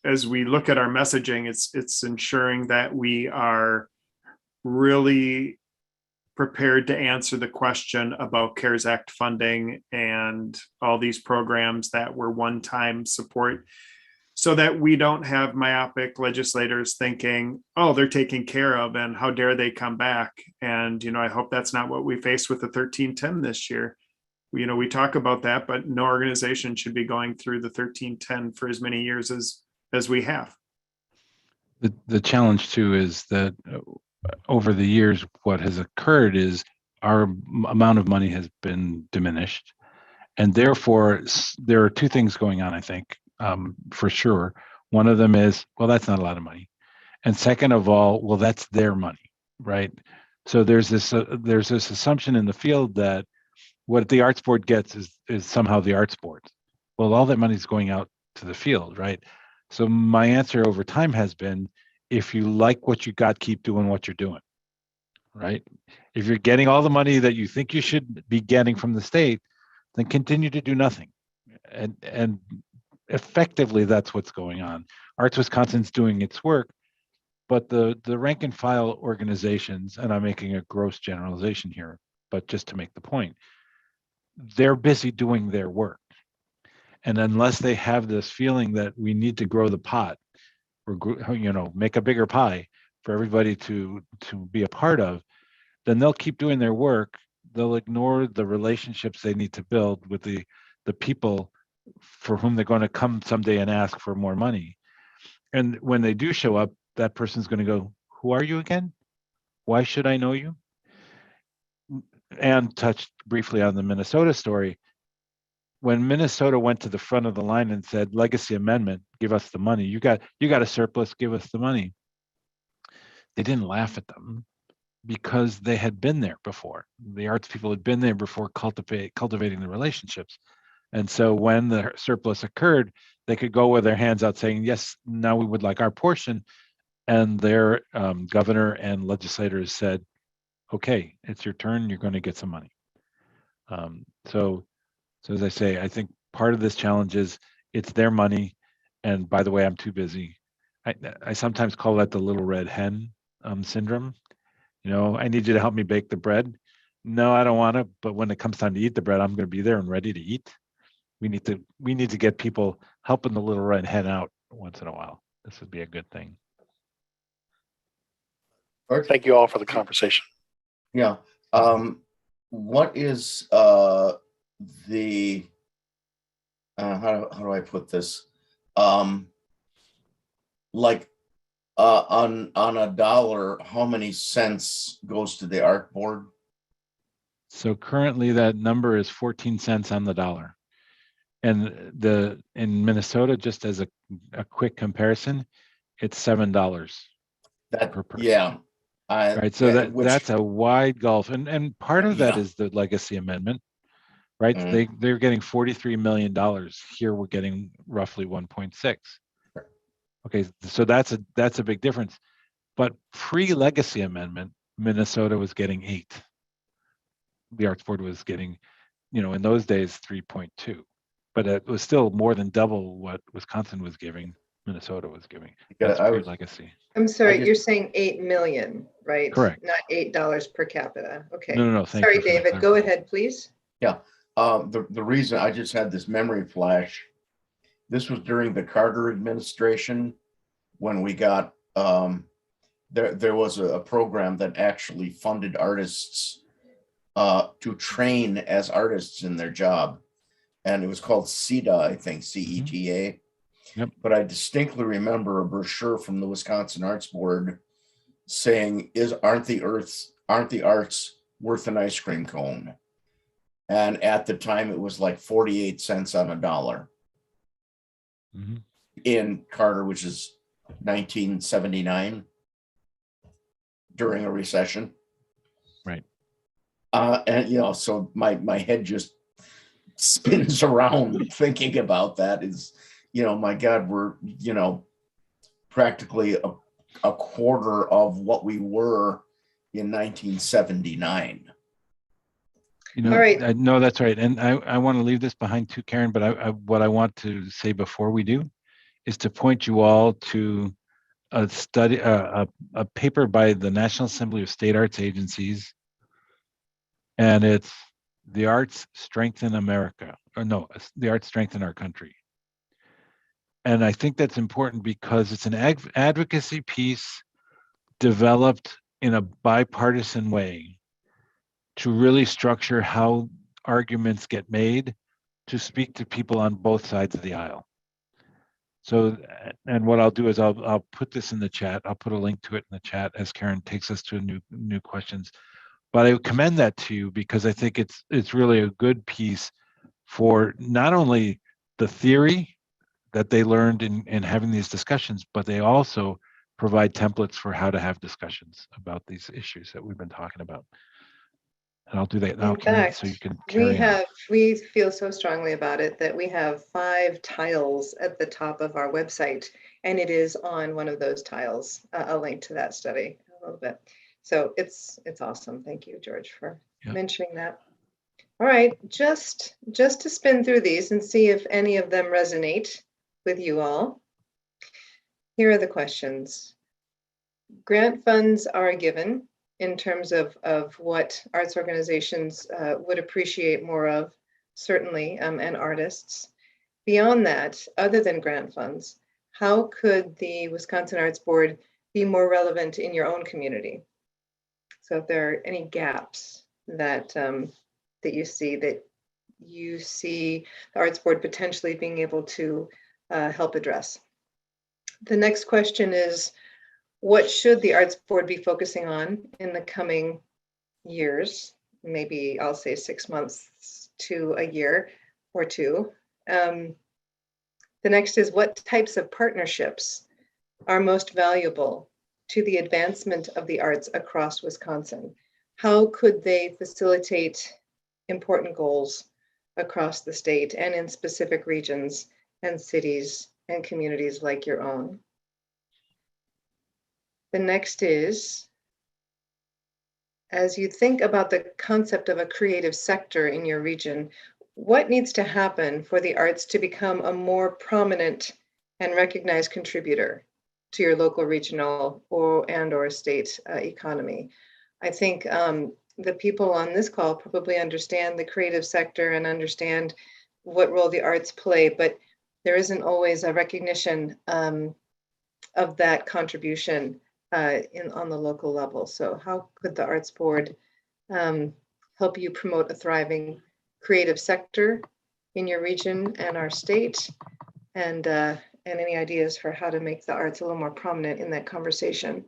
look at our messaging, it's ensuring that we are really prepared to answer the question about CARES Act funding and all these programs that were one-time support, so that we don't have myopic legislators thinking, oh, they're taken care of and how dare they come back. And, I hope that's not what we face with the 1310 this year. We talk about that, but no organization should be going through the 1310 for as many years as we have. The challenge too is that over the years, what has occurred is our amount of money has been diminished. And therefore, there are two things going on, I think, for sure. One of them is, well, that's not a lot of money. And second of all, well, that's their money, right? So there's this assumption in the field that what the Arts Board gets is somehow the Arts Board. Well, all that money is going out to the field, right? So my answer over time has been, if you like what you got, keep doing what you're doing, right? If you're getting all the money that you think you should be getting from the state, then continue to do nothing. And effectively, that's what's going on. Arts Wisconsin's doing its work, but the rank and file organizations, and I'm making a gross generalization here, but just to make the point, they're busy doing their work. And unless they have this feeling that we need to grow the pot, or make a bigger pie for everybody to be a part of, then they'll keep doing their work. They'll ignore the relationships they need to build with the people for whom they're going to come someday and ask for more money. And when they do show up, that person's going to go, who are you again? Why should I know you? And touched briefly on the Minnesota story. When Minnesota went to the front of the line and said, legacy amendment, give us the money. You got a surplus, give us the money. They didn't laugh at them because they had been there before. The arts people had been there before cultivating the relationships. And so when the surplus occurred, they could go with their hands out saying, yes, now we would like our portion. And their governor and legislators said, okay, it's your turn, you're going to get some money. So as I say, I think part of this challenge is it's their money. And by the way, I'm too busy. I sometimes call that the little red hen syndrome. I need you to help me bake the bread. No, I don't want to. But when it comes time to eat the bread, I'm going to be there and ready to eat. We need to get people helping the little red hen out once in a while. This would be a good thing. Thank you all for the conversation. Yeah. What is the how do I put this? On a dollar, how many cents goes to the art board? So currently that number is 14 cents on the dollar. And in Minnesota, just as a quick comparison, it's $7 per person. Yeah. Right. So that's a wide gulf. And part of that is the legacy amendment, right? Mm-hmm. They're getting $43 million. Here we're getting roughly 1.6. Okay, so that's a big difference. But pre-legacy amendment, Minnesota was getting 8. The Arts Board was getting, in those days, 3.2. But it was still more than double what Wisconsin was giving, Minnesota was giving. That's pre-legacy. I'm sorry, you're saying 8 million, right? Correct. Not $8 per capita. Okay. No. Sorry, David. Go ahead, please. Yeah. The reason I just had this memory flash. This was during the Carter administration when we got there was a program that actually funded artists to train as artists in their job, and it was called CETA, I think, CETA. Yep. But I distinctly remember a brochure from the Wisconsin Arts Board saying, aren't the arts worth an ice cream cone? And at the time it was like 48 cents on a dollar. Mm-hmm. In Carter, which is 1979, during a recession. Right. And so my head just spins around thinking about that. Is my God, we're practically a quarter of what we were in 1979. You know, All right. no, that's right. And I want to leave this behind too, Karen, but what I want to say before we do is to point you all to a study, a paper by the National Assembly of State Arts Agencies, and it's The Arts Strengthen America, or no, The Arts Strengthen Our Country. And I think that's important because it's an advocacy piece developed in a bipartisan way to really structure how arguments get made to speak to people on both sides of the aisle. So, and what I'll do is I'll put this in the chat. I'll put a link to it in the chat as Karen takes us to new questions. But I commend that to you because I think it's really a good piece for not only the theory that they learned in having these discussions, but they also provide templates for how to have discussions about these issues that we've been talking about. And I'll do that now, In Karen, fact, so you can carry on. we feel so strongly about it that we have 5 tiles at the top of our website, and it is on one of those tiles. I'll link to that study a little bit. So it's awesome. Thank you, George, for mentioning that. All right, just to spin through these and see if any of them resonate with you all. Here are the questions. Grant funds are given in terms of what arts organizations would appreciate more of, certainly, and artists. Beyond that, other than grant funds, how could the Wisconsin Arts Board be more relevant in your own community? So if there are any gaps that that you see the Arts Board potentially being able to help address. The next question is, what should the Arts Board be focusing on in the coming years? Maybe I'll say 6 months to a year or two. The next is, what types of partnerships are most valuable to the advancement of the arts across Wisconsin? How could they facilitate important goals across the state and in specific regions and cities and communities like your own? The next is, as you think about the concept of a creative sector in your region, what needs to happen for the arts to become a more prominent and recognized contributor to your local, regional, or state economy? I think the people on this call probably understand the creative sector and understand what role the arts play, but there isn't always a recognition of that contribution on the local level. So how could the Arts Board help you promote a thriving creative sector in your region and our state? And any ideas for how to make the arts a little more prominent in that conversation?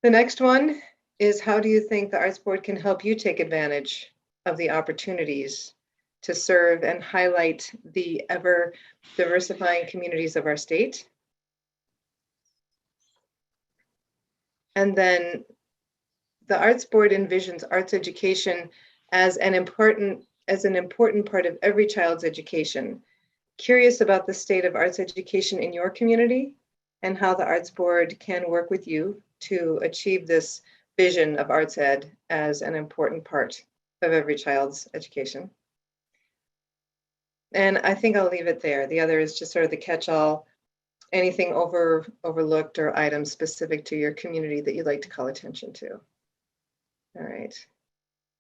The next one is, how do you think the Arts Board can help you take advantage of the opportunities to serve and highlight the ever diversifying communities of our state? And then the Arts Board envisions arts education as an important part of every child's education. Curious about the state of arts education in your community and how the Arts Board can work with you to achieve this vision of arts ed as an important part of every child's education. And I think I'll leave it there. The other is just sort of the catch-all, anything overlooked or items specific to your community that you'd like to call attention to. All right.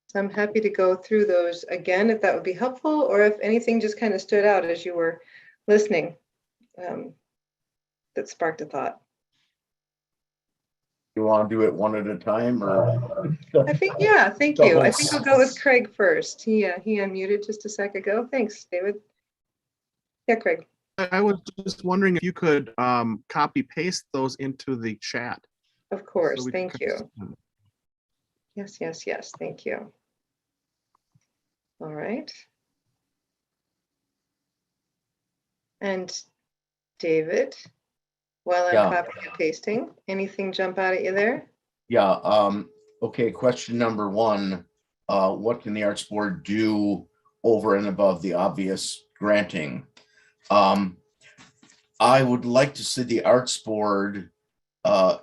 So I'm happy to go through those again, if that would be helpful, or if anything just kind of stood out as you were listening that sparked a thought. You want to do it one at a time, or? I think, yeah, thank you. I think I'll go with Craig first. He unmuted just a sec ago. Thanks, David. Yeah, Craig. I was just wondering if you could copy paste those into the chat. Of course, So thank you. Yes, thank you. All right. And David, while I'm copying and pasting, anything jump out at you there? Yeah, okay, question number 1. What can the Arts Board do over and above the obvious granting? I would like to see the Arts Board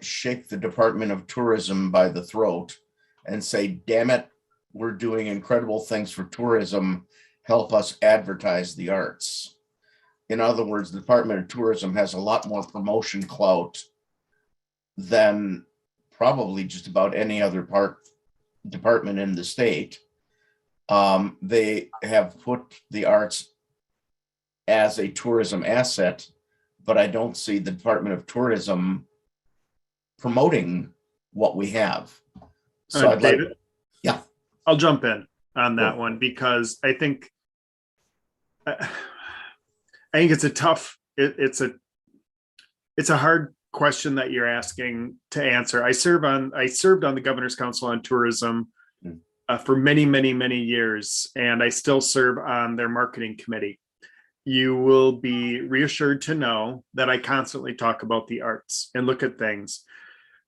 shake the Department of Tourism by the throat and say, damn it, we're doing incredible things for tourism. Help us advertise the arts. In other words, the Department of Tourism has a lot more promotion clout than probably just about any other department in the state. They have put the arts as a tourism asset, but I don't see the Department of Tourism promoting what we have. So I'd David, yeah, I'll jump in on that Cool. one because I think it's a tough, it's a hard question that you're asking to answer. I served on the Governor's Council on Tourism for many, many, many years, and I still serve on their marketing committee. You will be reassured to know that I constantly talk about the arts and look at things.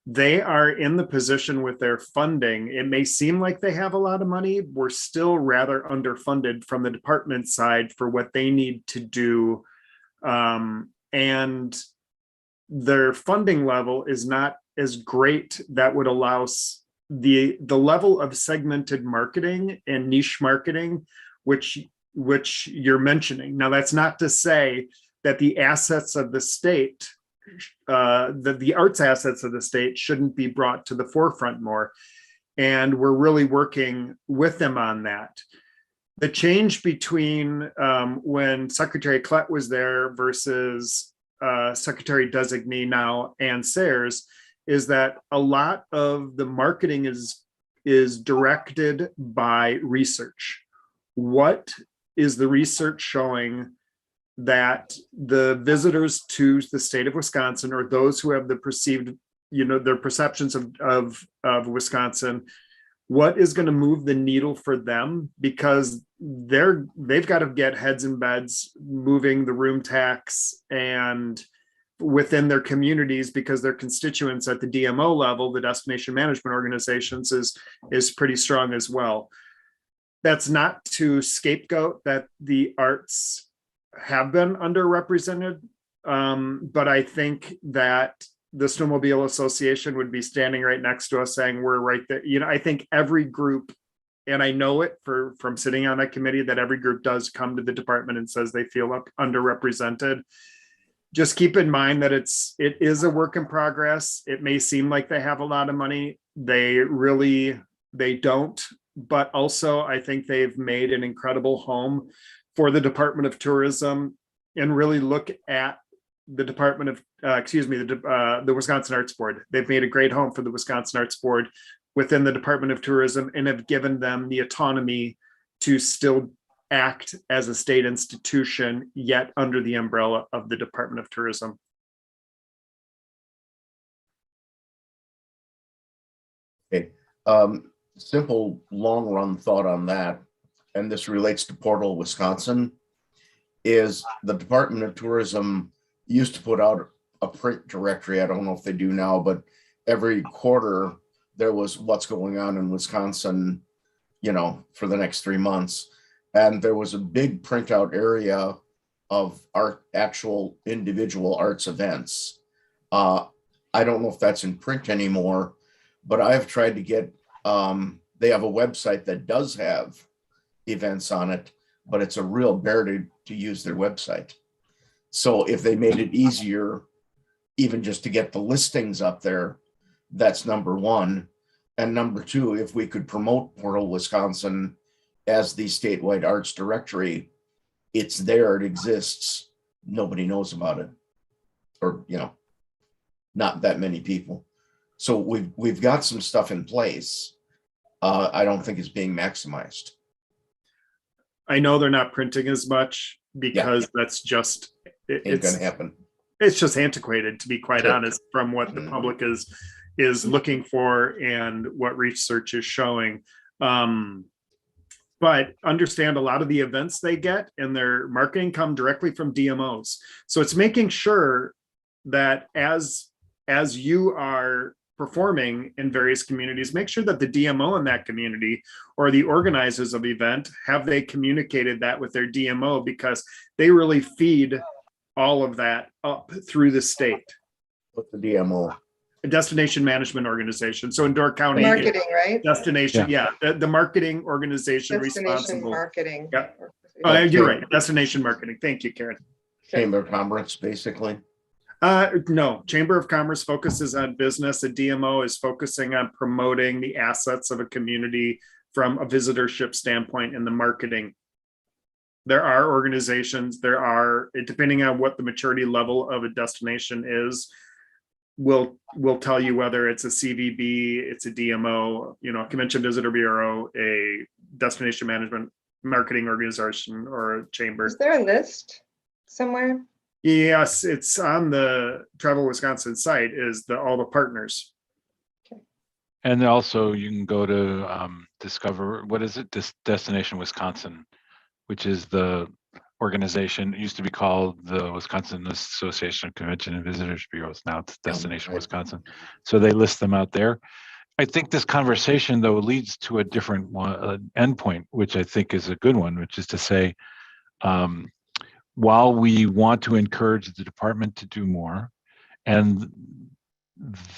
They are in the position with their funding. It may seem like they have a lot of money. We're still rather underfunded from the department side for what they need to do. And their funding level is not as great that would allow the level of segmented marketing and niche marketing, which you're mentioning. Now, that's not to say that the assets of the state, the arts assets of the state shouldn't be brought to the forefront more. And we're really working with them on that. The change between when Secretary Klett was there versus Secretary Designee now, Ann Sayers, is that a lot of the marketing is directed by research. What is the research showing that the visitors to the state of Wisconsin, or those who have the perceived, their perceptions of Wisconsin, what is going to move the needle for them? Because they've got to get heads in beds, moving the room tax and within their communities, because their constituents at the DMO level, the destination management organizations, is pretty strong as well. That's not to scapegoat that the arts have been underrepresented, but I think that the Snowmobile Association would be standing right next to us saying we're right there. I think every group, and I know it from sitting on that committee, that every group does come to the department and says they feel underrepresented. Just keep in mind that it is a work in progress. It may seem like they have a lot of money. They don't, but also I think they've made an incredible home for the Department of Tourism, and really look at the Department of, the Wisconsin Arts Board. They've made a great home for the Wisconsin Arts Board within the Department of Tourism, and have given them the autonomy to still act as a state institution, yet under the umbrella of the Department of Tourism. Okay. Simple long run thought on that, and this relates to Portal, Wisconsin, is the Department of Tourism used to put out a print directory. I don't know if they do now, but every quarter there was what's going on in Wisconsin, for the next 3 months. And there was a big printout area of actual individual arts events. I don't know if that's in print anymore, but I've tried to get, they have a website that does have events on it, but it's a real bear to use their website. So if they made it easier, even just to get the listings up there, that's number one. And number two, if we could promote Portal, Wisconsin as the statewide arts directory, it's there, it exists. Nobody knows about it, or, not that many people. So we've got some stuff in place. I don't think it's being maximized. I know they're not printing as much because that's just, Ain't gonna happen. It's just antiquated, to be quite Sure. honest, from what the public is looking for and what research is showing. But understand a lot of the events they get and their marketing come directly from DMOs. So it's making sure that as you are performing in various communities, make sure that the DMO in that community or the organizers of the event they communicated that with their DMO, because they really feed all of that up through the state. With the DMO. A destination management organization. So in Door County, Marketing, right? destination, the marketing organization Destination responsible. marketing. Yeah. organization. You're right. Destination marketing. Thank you, Karen. Chamber of Commerce, basically. No, Chamber of Commerce focuses on business. A DMO is focusing on promoting the assets of a community from a visitorship standpoint in the marketing. There are organizations, depending on what the maturity level of a destination is, will tell you whether it's a CVB, it's a DMO, Convention Visitor Bureau, a destination management marketing organization, or a chamber. Is there a list somewhere? Yes, it's on the Travel Wisconsin site, is all the partners. And also you can go to discover, what is it? Destination Wisconsin, which is the organization. It used to be called the Wisconsin Association of Convention and Visitors Bureaus. Now it's Destination Wisconsin. So they list them out there. I think this conversation, though, leads to a different endpoint, which I think is a good one, which is to say, while we want to encourage the department to do more, and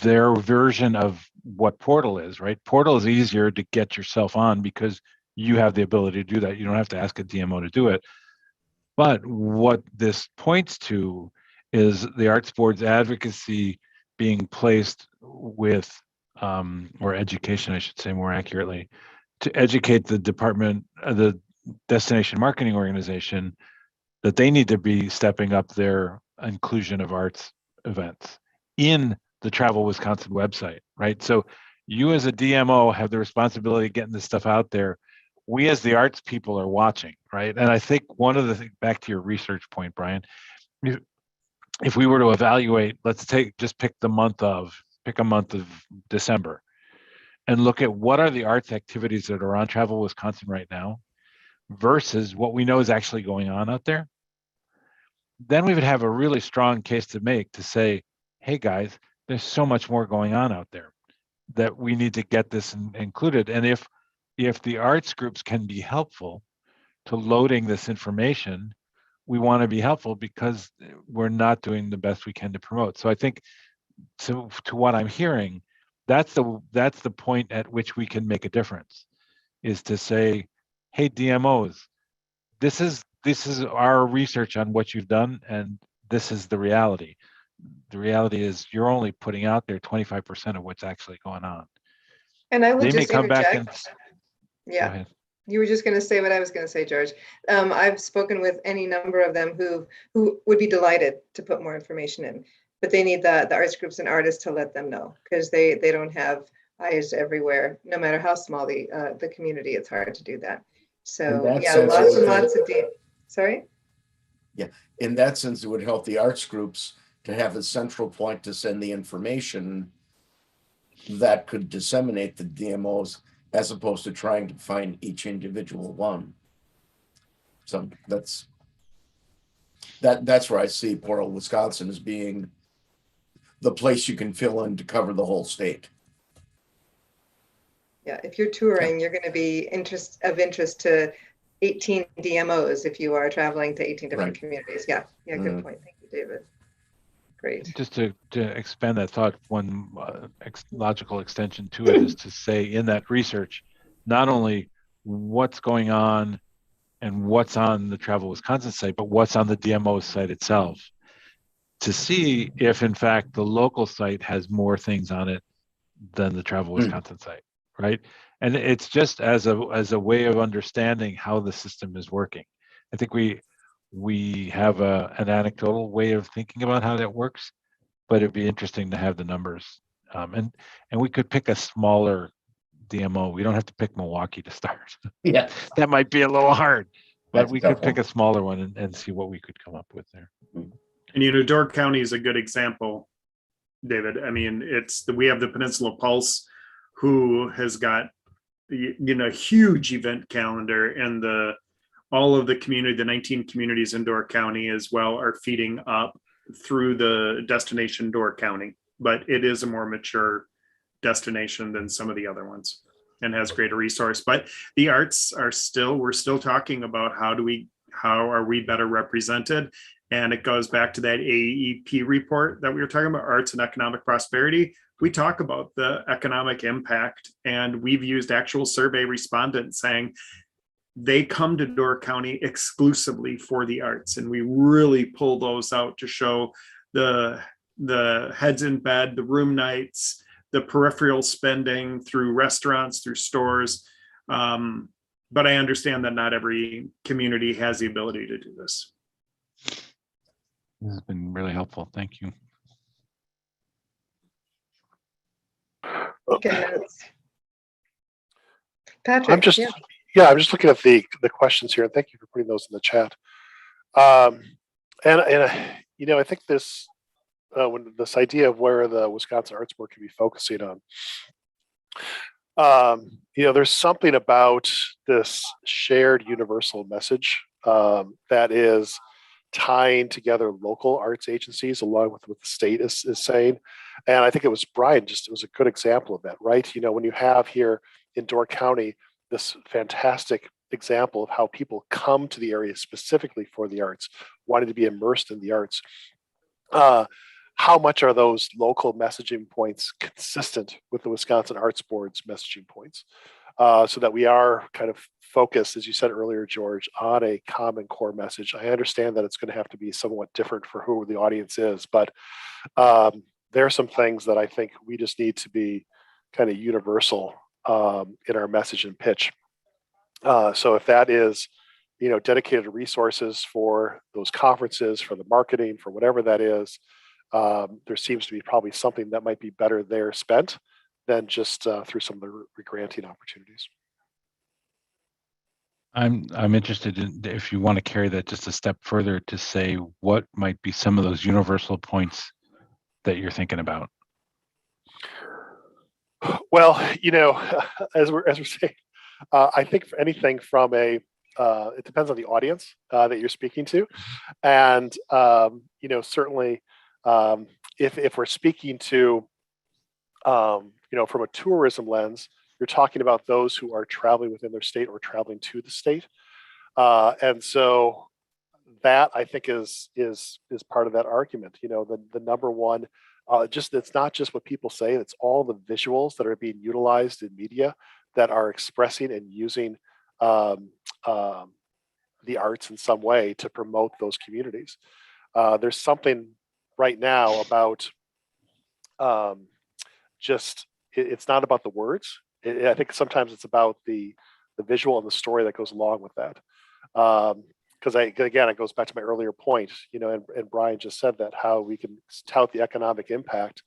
their version of what Portal is, right? Portal is easier to get yourself on because you have the ability to do that. You don't have to ask a DMO to do it. But what this points to is the Arts Board's advocacy being placed with, or education, I should say more accurately, to educate the department, the destination marketing organization, that they need to be stepping up their inclusion of arts events in the Travel Wisconsin website, right? So you as a DMO have the responsibility of getting this stuff out there. We as the arts people are watching, right? And I think one of the things, back to your research point, Brian, if we were to evaluate, let's pick a month of December and look at what are the arts activities that are on Travel Wisconsin right now versus what we know is actually going on out there, then we would have a really strong case to make to say, hey guys, there's so much more going on out there that we need to get this included. And if the arts groups can be helpful to loading this information, we want to be helpful because we're not doing the best we can to promote. So I think to what I'm hearing, that's the point at which we can make a difference, is to say, hey DMOs, this is our research on what you've done, and this is the reality. The reality is you're only putting out there 25% of what's actually going on. And I will They may just come back and interject. go Yeah, ahead. you were just going to say what I was going to say, George. I've spoken with any number of them who would be delighted to put more information in, but they need the arts groups and artists to let them know, because they don't have eyes everywhere. No matter how small the community, it's hard to do that. So yeah, lots and lots of sorry. Yeah, in that sense, it would help the arts groups to have a central point to send the information that could disseminate the DMOs, as opposed to trying to find each individual one. So that's where I see Portal, Wisconsin as being the place you can fill in to cover the whole state. Yeah, if you're touring, you're going to be of interest to 18 DMOs if you are traveling to 18 different communities. Yeah, good point. Thank you, David. Great. Just to expand that thought, one logical extension to it is to say in that research, not only what's going on and what's on the Travel Wisconsin site, but what's on the DMO site itself, to see if in fact the local site has more things on it than the Travel Wisconsin site, right? And it's just as a way of understanding how the system is working. I think we have an anecdotal way of thinking about how that works, but it'd be interesting to have the numbers. And we could pick a smaller DMO. We don't have to pick Milwaukee to start. Yeah, That might be a little hard, but That's we a tough could pick one. a smaller one and see what we could come up with there. And Door County is a good example, David. I mean, we have the Peninsula Pulse, who has got huge event calendar, and all of the community, the 19 communities in Door County as well, are feeding up through the destination Door County. But it is a more mature destination than some of the other ones and has greater resource. But the arts we're still talking about how are we better represented? And it goes back to that AEP report that we were talking about, Arts and Economic Prosperity. We talk about the economic impact, and we've used actual survey respondents saying they come to Door County exclusively for the arts. And we really pull those out to show the heads in bed, the room nights, the peripheral spending through restaurants, through stores. But I understand that not every community has the ability to do this. This has been really helpful. Thank you. Taking notes. Patrick, I'm just, I'm just looking at the questions here, and thank you for putting those in the chat. You know, I think this when this idea of where the Wisconsin Arts Board can be focusing on, you know, there's something about this shared universal message that is tying together local arts agencies along with what the state is saying. And I think it was Brian, it was a good example of that, right? You know, when you have here in Door County, this fantastic example of how people come to the area specifically for the arts, wanting to be immersed in the arts. How much are those local messaging points consistent with the Wisconsin Arts Board's messaging points? So that we are kind of focused, as you said earlier, George, on a common core message. I understand that it's going to have to be somewhat different for who the audience is, but there are some things that I think we just need to be kind of universal in our message and pitch. So if that is, you know, dedicated resources for those conferences, for the marketing, for whatever that is, there seems to be probably something that might be better there spent than just through some of the granting opportunities. I'm interested in if you want to carry that just a step further to say what might be some of those universal points that you're thinking about. Well, you know, as we're saying, I think for anything from a it depends on the audience that you're speaking to, and you know, certainly if we're speaking to you know, from a tourism lens, you're talking about those who are traveling within their state or traveling to the state, and so that I think is part of that argument. You know, the number one, just it's not just what people say; it's all the visuals that are being utilized in media that are expressing and using the arts in some way to promote those communities. There's something right now about just it's not about the words. I think sometimes it's about the visual and the story that goes along with that. Because again, it goes back to my earlier point, you know, and Brian just said that how we can tout the economic impact,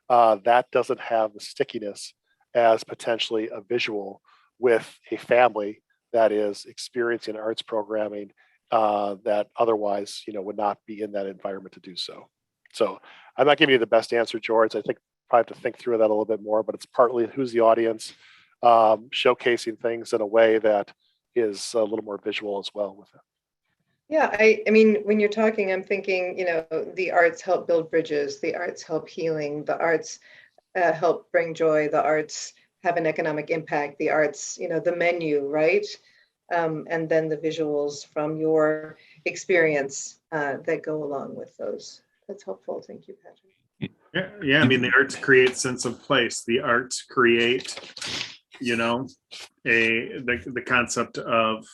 that doesn't have the stickiness as potentially a visual with a family that is experiencing arts programming that otherwise, you know, would not be in that environment to do so. So I'm not giving you the best answer, George. I think probably have to think through that a little bit more, but it's partly who's the audience, showcasing things in a way that is a little more visual as well with it. Yeah, I mean, when you're talking, I'm thinking, you know, the arts help build bridges, the arts help healing, the arts help bring joy, the arts have an economic impact, the arts, you know, the menu, right? And then the visuals from your experience that go along with those. That's helpful. Thank you, Patrick. Yeah. I mean, the arts create sense of place. The arts create, you know, the concept of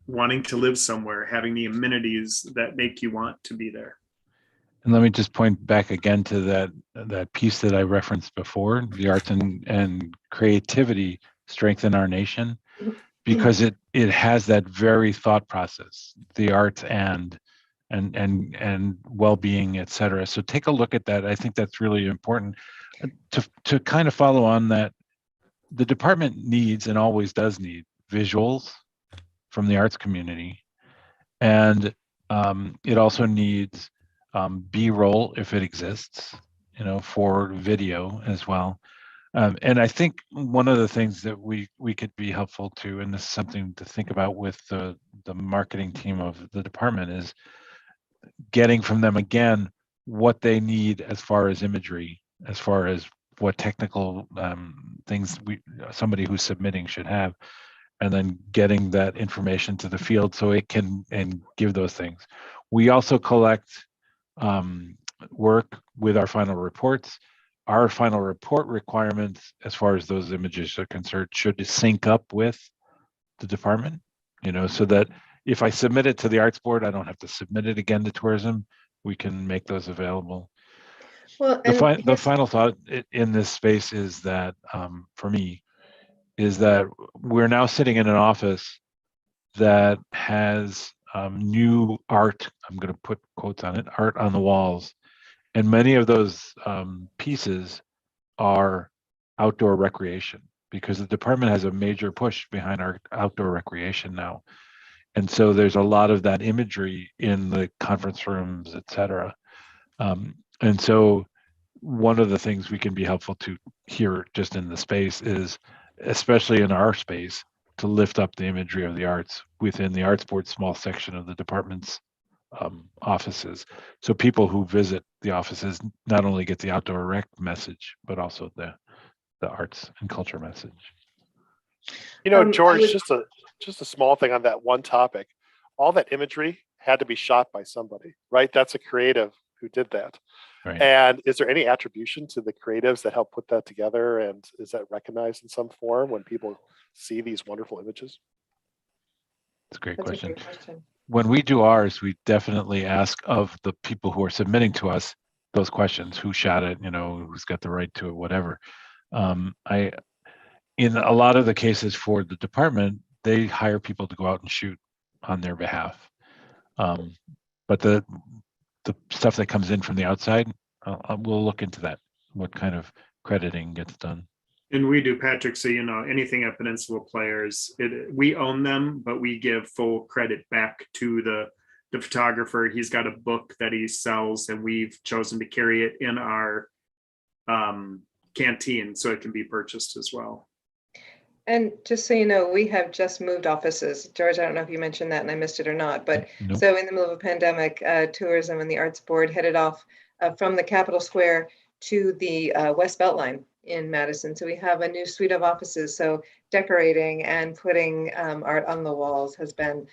wanting to live somewhere, having the amenities that make you want to be there. And let me just point back again to that piece that I referenced before, the arts and creativity strengthen our nation, because it has that very thought process, the arts and well-being, et cetera. So take a look at that. I think that's really important to kind of follow on that. The department needs and always does need visuals from the arts community, and it also needs B-roll if it exists, you know, for video as well. And I think one of the things that we could be helpful to, and this is something to think about with the marketing team of the department, is getting from them again what they need as far as imagery, as far as what technical things somebody who's submitting should have, and then getting that information to the field so it can and give those things. We also collect work with our final reports. Our final report requirements, as far as those images are concerned, should sync up with the department, so that if I submit it to the Arts Board, I don't have to submit it again to tourism. We can make those available. Well, The final thought in this space is that, for me, is that we're now sitting in an office that has new art, I'm going to put quotes on it, art on the walls. And many of those pieces are outdoor recreation, because the department has a major push behind our outdoor recreation now. And so there's a lot of that imagery in the conference rooms, et cetera. And so one of the things we can be helpful to here just in the space is, especially in our space, to lift up the imagery of the arts within the Arts Board small section of the department's offices. So people who visit the offices not only get the outdoor rec message, but also the arts and culture message. George, just a small thing on that one topic. All that imagery had to be shot by somebody, right? That's a creative who did that. Right. And is there any attribution to the creatives that help put that together? And is that recognized in some form when people see these wonderful images? That's a great That's question. a great question. When we do ours, we definitely ask of the people who are submitting to us those questions: who shot it, who's got the right to it, whatever. In a lot of the cases for the department, they hire people to go out and shoot on their behalf. But the stuff that comes in from the outside, we'll look into that, what kind of crediting gets done. And we do, Patrick, so anything at Peninsula Players, we own them, but we give full credit back to the photographer. He's got a book that he sells, and we've chosen to carry it in our canteen so it can be purchased as well. And just so you know, we have just moved offices. George, I don't know if you mentioned that and I missed it or not, but Nope. So in the middle of a pandemic, tourism and the Arts Board headed off from the Capitol Square to the West Beltline in Madison. So we have a new suite of offices. So decorating and putting art on the walls has been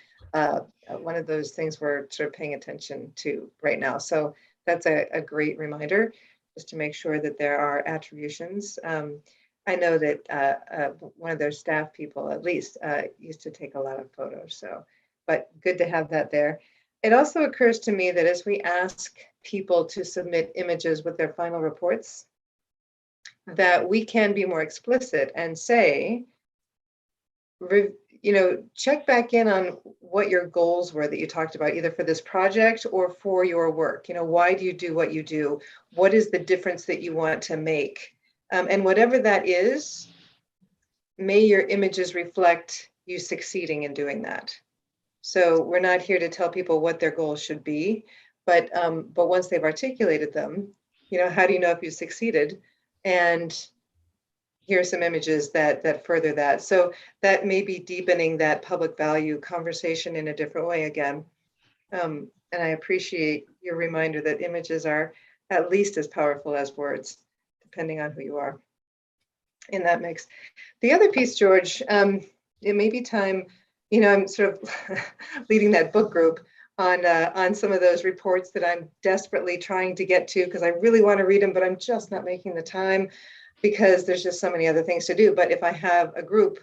one of those things we're sort of paying attention to right now. So that's a great reminder, just to make sure that there are attributions. I know that one of their staff people, at least, used to take a lot of photos. So, but good to have that there. It also occurs to me that as we ask people to submit images with their final reports, that we can be more explicit and say, check back in on what your goals were that you talked about, either for this project or for your work. Why do you do what you do? What is the difference that you want to make? And whatever that is, may your images reflect you succeeding in doing that. So we're not here to tell people what their goals should be, but once they've articulated them, how do you know if you succeeded? And here are some images that further that. So that may be deepening that public value conversation in a different way again. And I appreciate your reminder that images are at least as powerful as words, depending on who you are in that mix. The other piece, George, it may be time, I'm sort of leading that book group on some of those reports that I'm desperately trying to get to, because I really want to read them, but I'm just not making the time because there's just so many other things to do. But if I have a group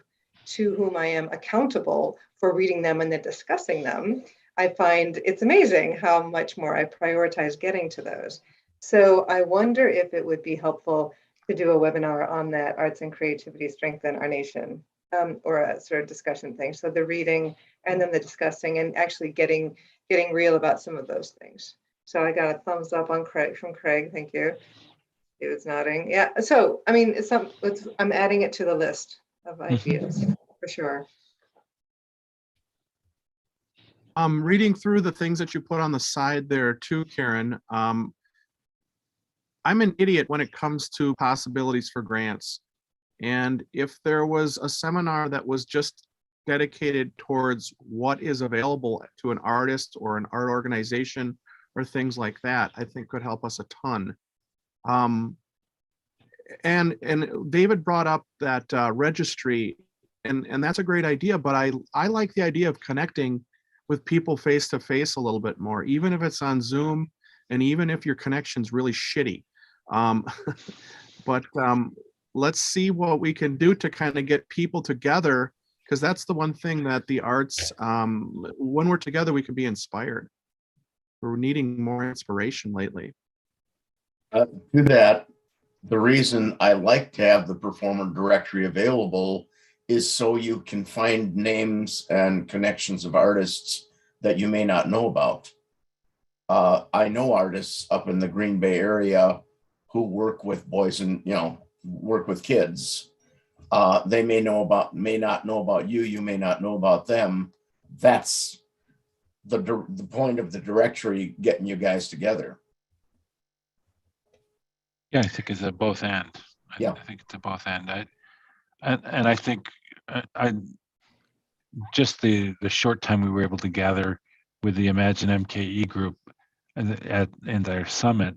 to whom I am accountable for reading them and then discussing them, I find it's amazing how much more I prioritize getting to those. So I wonder if it would be helpful to do a webinar on that, Arts and Creativity Strengthen Our Nation, or a sort of discussion thing. So the reading and then the discussing and actually getting real about some of those things. So I got a thumbs up on from Craig, thank you. He was nodding. Yeah, so I mean, I'm adding it to the list of ideas for sure. Reading through the things that you put on the side there too, Karen, I'm an idiot when it comes to possibilities for grants. And if there was a seminar that was just dedicated towards what is available to an artist or an art organization or things like that, I think could help us a ton. And David brought up that registry, and that's a great idea, but I like the idea of connecting with people face to face a little bit more, even if it's on Zoom, and even if your connection's really shitty. Um, but let's see what we can do to kind of get people together, because that's the one thing that the arts, when we're together, we can be inspired. We're needing more inspiration lately. To that, the reason I like to have the performer directory available is so you can find names and connections of artists that you may not know about. I know artists up in the Green Bay area who work with boys and, work with kids. They may not know about you. You may not know about them. That's the point of the directory, getting you guys together. Yeah, I think it's a both and. Yeah. I think it's a both and. I think I just the short time we were able to gather with the Imagine MKE group in their summit,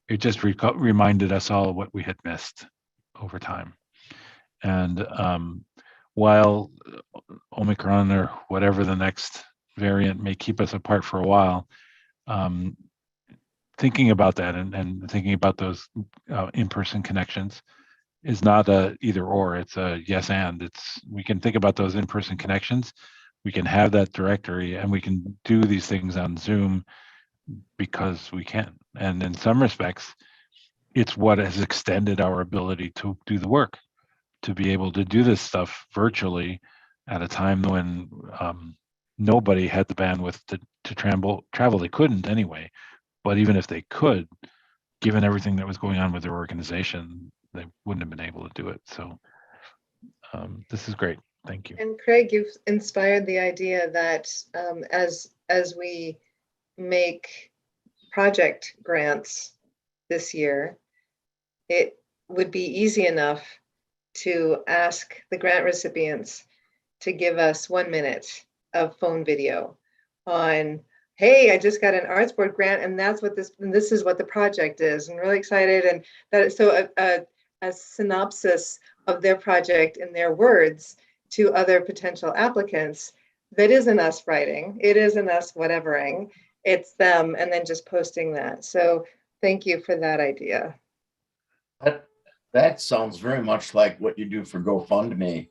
it just reminded us all what we had missed over time. And while Omicron or whatever the next variant may keep us apart for a while, thinking about that and thinking about those in-person connections is not a either or, it's a yes and. We can think about those in-person connections, we can have that directory, and we can do these things on Zoom because we can. And in some respects, it's what has extended our ability to do the work, to be able to do this stuff virtually at a time when nobody had the bandwidth to travel. They couldn't anyway, but even if they could, given everything that was going on with their organization, they wouldn't have been able to do it. So this is great. Thank you. And Craig, you've inspired the idea that as we make project grants this year, it would be easy enough to ask the grant recipients to give us 1 minute of phone video on, hey, I just got an arts board grant, and this is what the project is, and really excited. And that, so a synopsis of their project in their words to other potential applicants, that isn't us writing, it isn't us whatevering, it's them, and then just posting that. So thank you for that idea. That sounds very much like what you do for GoFundMe.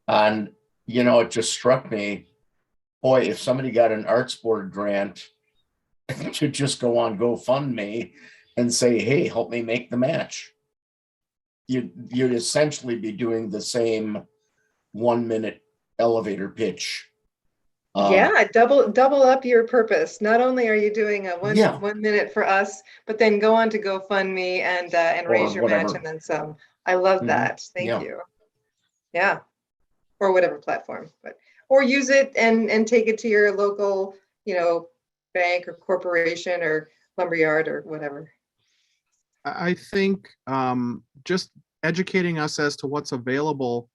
And, it just struck me, boy, if somebody got an arts board grant to just go on GoFundMe and say, hey, help me make the match. You'd essentially be doing the same 1 minute elevator pitch. Yeah, double up your purpose. Not only are you doing a 1 minute for us, but then go on to GoFundMe and raise your match and then some. I love that. Thank you. Yeah, or whatever platform, or use it and take it to your local, bank or corporation or lumberyard or whatever. I think just educating us as to what's available.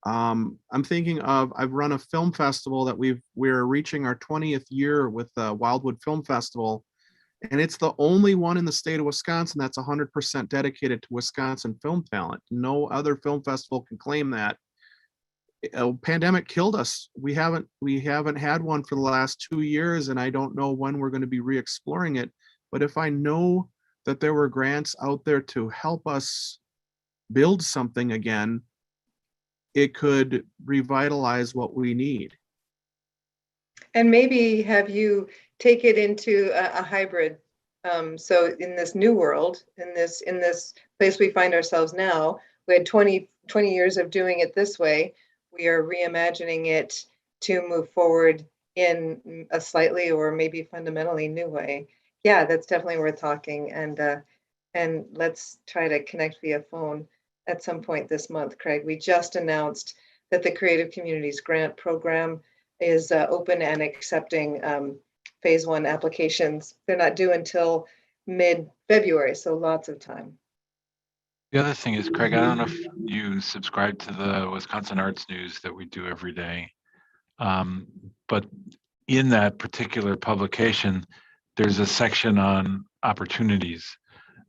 I'm thinking of, I've run a film festival that we're reaching our 20th year with the Wildwood Film Festival, and it's the only one in the state of Wisconsin that's 100% dedicated to Wisconsin film talent. No other film festival can claim that. Pandemic killed us. We haven't had one for the last 2 years, and I don't know when we're going to be re-exploring it. But if I know that there were grants out there to help us build something again, it could revitalize what we need. And maybe have you take it into a hybrid. So in this new world, in this place we find ourselves now, we had 20 years of doing it this way. We are reimagining it to move forward in a slightly or maybe fundamentally new way. Yeah, that's definitely worth talking. And let's try to connect via phone at some point this month, Craig. We just announced that the Creative Communities Grant Program is open and accepting phase 1 applications. They're not due until mid-February, so lots of time. The other thing is, Craig, I don't know if you subscribe to the Wisconsin Arts News that we do every day, but in that particular publication, there's a section on opportunities.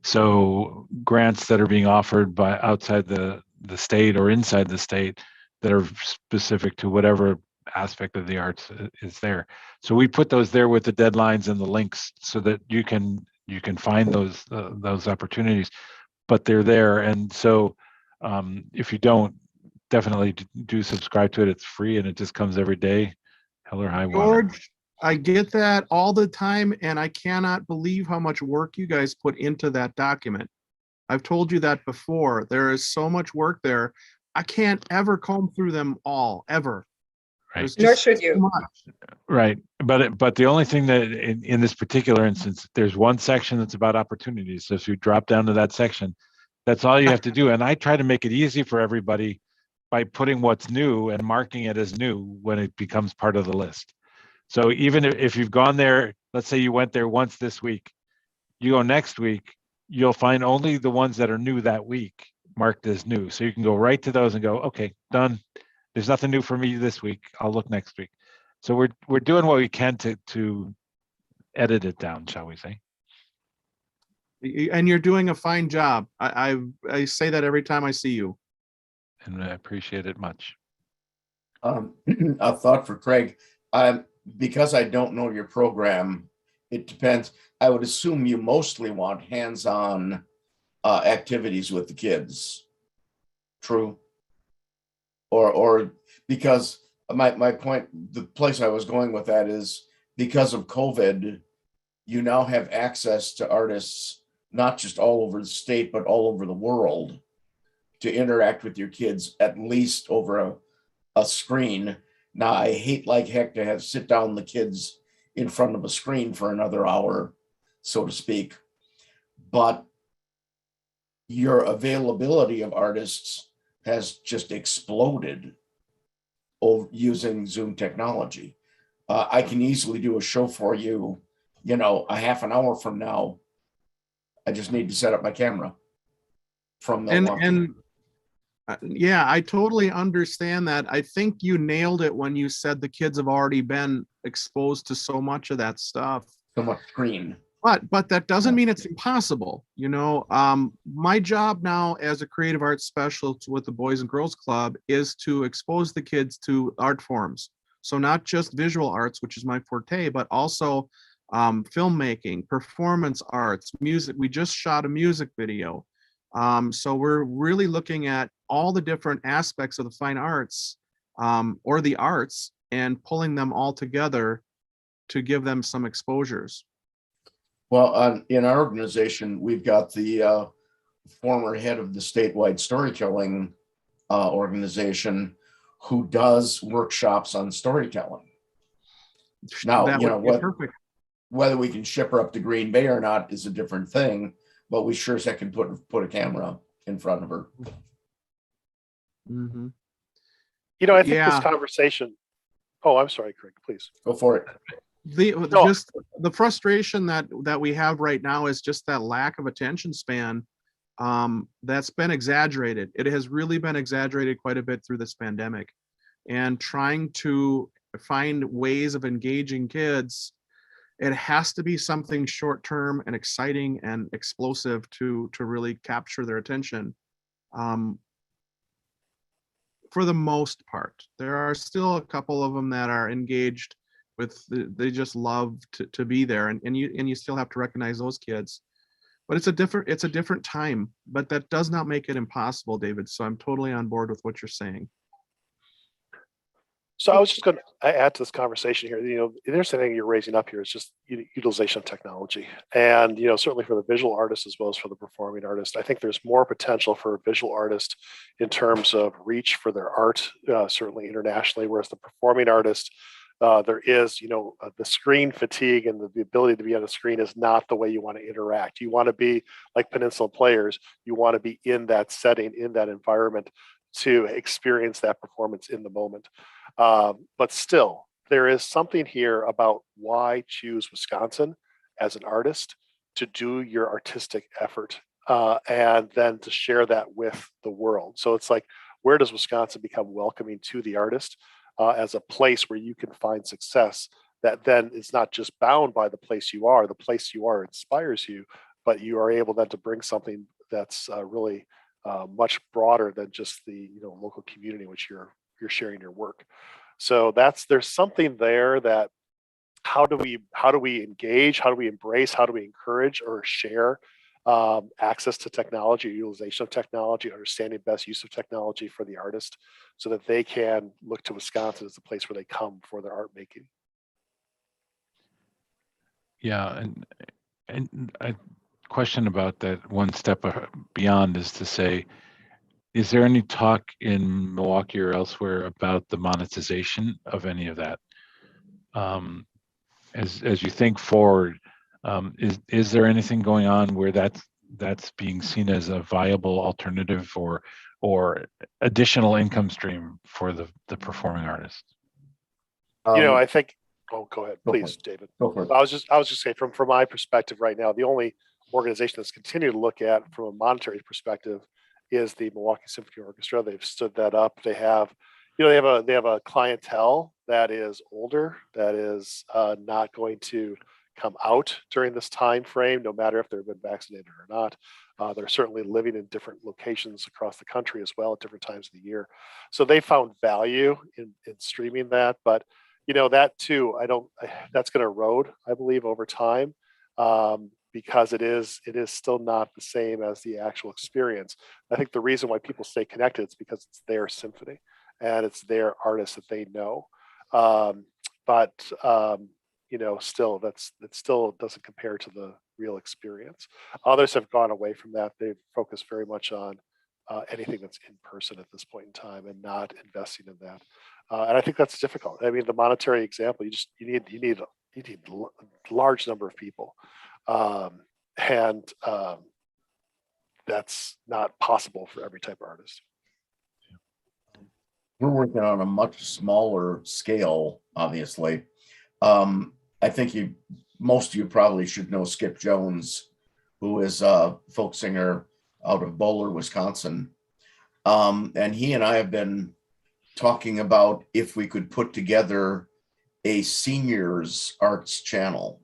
So grants that are being offered by outside the state or inside the state that are specific to whatever aspect of the arts is there. So we put those there with the deadlines and the links so that you can find those opportunities, but they're there. And so if you don't, definitely do subscribe to it. It's free and it just comes every day, hell or high water. George, I get that all the time, and I cannot believe how much work you guys put into that document. I've told you that before. There is so much work there. I can't ever comb through them all, ever. Right. There's Nor just should so you. much. Right. But the only thing that in this particular instance, there's one section that's about opportunities. So if you drop down to that section, that's all you have to do. And I try to make it easy for everybody by putting what's new and marking it as new when it becomes part of the list. So even if you've gone there, let's say you went there once this week, you go next week, you'll find only the ones that are new that week marked as new. So you can go right to those and go, okay, done. There's nothing new for me this week. I'll look next week. So we're doing what we can to edit it down, shall we say? And you're doing a fine job. I say that every time I see you. And I appreciate it much. A thought for Craig. Because I don't know your program, it depends. I would assume you mostly want hands-on activities with the kids. True? Or because my point, the place I was going with that is because of COVID, you now have access to artists, not just all over the state, but all over the world, to interact with your kids, at least over a screen. Now, I hate like heck to have sit down the kids in front of a screen for another hour, so to speak. But your availability of artists has just exploded using Zoom technology. I can easily do a show for you, a half an hour from now. I just need to set up my camera from Milwaukee. And yeah, I totally understand that. I think you nailed it when you said the kids have already been exposed to so much of that stuff. So much screen. But that doesn't mean it's impossible. My job now as a creative arts specialist with the Boys and Girls Club is to expose the kids to art forms. So not just visual arts, which is my forte, but also filmmaking, performance arts, music. We just shot a music video. So we're really looking at all the different aspects of the fine arts or the arts and pulling them all together to give them some exposures. Well, in our organization, we've got the former head of the statewide storytelling organization who does workshops on storytelling. Now, Perfect. Whether we can ship her up to Green Bay or not is a different thing, but we sure as heck can put a camera in front of her. Mm-hmm. I think this conversation. Oh, I'm sorry, Craig, please. Go for it. Just the frustration that we have right now is just that lack of attention span that's been exaggerated. It has really been exaggerated quite a bit through this pandemic, and trying to find ways of engaging kids, it has to be something short term and exciting and explosive to really capture their attention. For the most part, there are still a couple of them that are engaged with they just love to be there, and you still have to recognize those kids. But it's a different time, but that does not make it impossible, David. So I'm totally on board with what you're saying. So I was just going to add to this conversation here. The interesting thing you're raising up here is just utilization of technology, and certainly for the visual artist as well as for the performing artist. I think there's more potential for a visual artist in terms of reach for their art, certainly internationally, whereas the performing artist, there is, the screen fatigue and the ability to be on a screen is not the way you want to interact. You want to be like Peninsula Players. You want to be in that setting, in that environment, to experience that performance in the moment. But still, there is something here about why choose Wisconsin as an artist to do your artistic effort and then to share that with the world. So it's like, where does Wisconsin become welcoming to the artist as a place where you can find success that then is not just bound by the place you are. The place you are inspires you, but you are able then to bring something that's really much broader than just the local community in which you're sharing your work. So there's something there that how do we engage, how do we embrace, how do we encourage or share access to technology, utilization of technology, understanding best use of technology for the artist so that they can look to Wisconsin as the place where they come for their art making. Yeah, and a question about that one step beyond is to say, is there any talk in Milwaukee or elsewhere about the monetization of any of that? As you think forward, is there anything going on where that's being seen as a viable alternative or additional income stream for the performing artist? I think. Oh, go ahead, Go for please, it. David. Go for it. I was just saying from my perspective right now, the only organization that's continued to look at from a monetary perspective is the Milwaukee Symphony Orchestra. They've stood that up. They have a clientele that is older, that is not going to come out during this time frame, no matter if they've been vaccinated or not. They're certainly living in different locations across the country as well at different times of the year. So they found value in streaming that, but that too, that's going to erode, I believe, over time, because it is still not the same as the actual experience. I think the reason why people stay connected is because it's their symphony and it's their artists that they know. Still, it still doesn't compare to the real experience. Others have gone away from that. They've focused very much on anything that's in person at this point in time and not investing in that. And I think that's difficult. I mean, the monetary example, you need a large number of people, and that's not possible for every type of artist. We're working on a much smaller scale, obviously. I think most of you probably should know Skip Jones, who is a folk singer out of Bowler, Wisconsin. And he and I have been talking about if we could put together a seniors arts channel,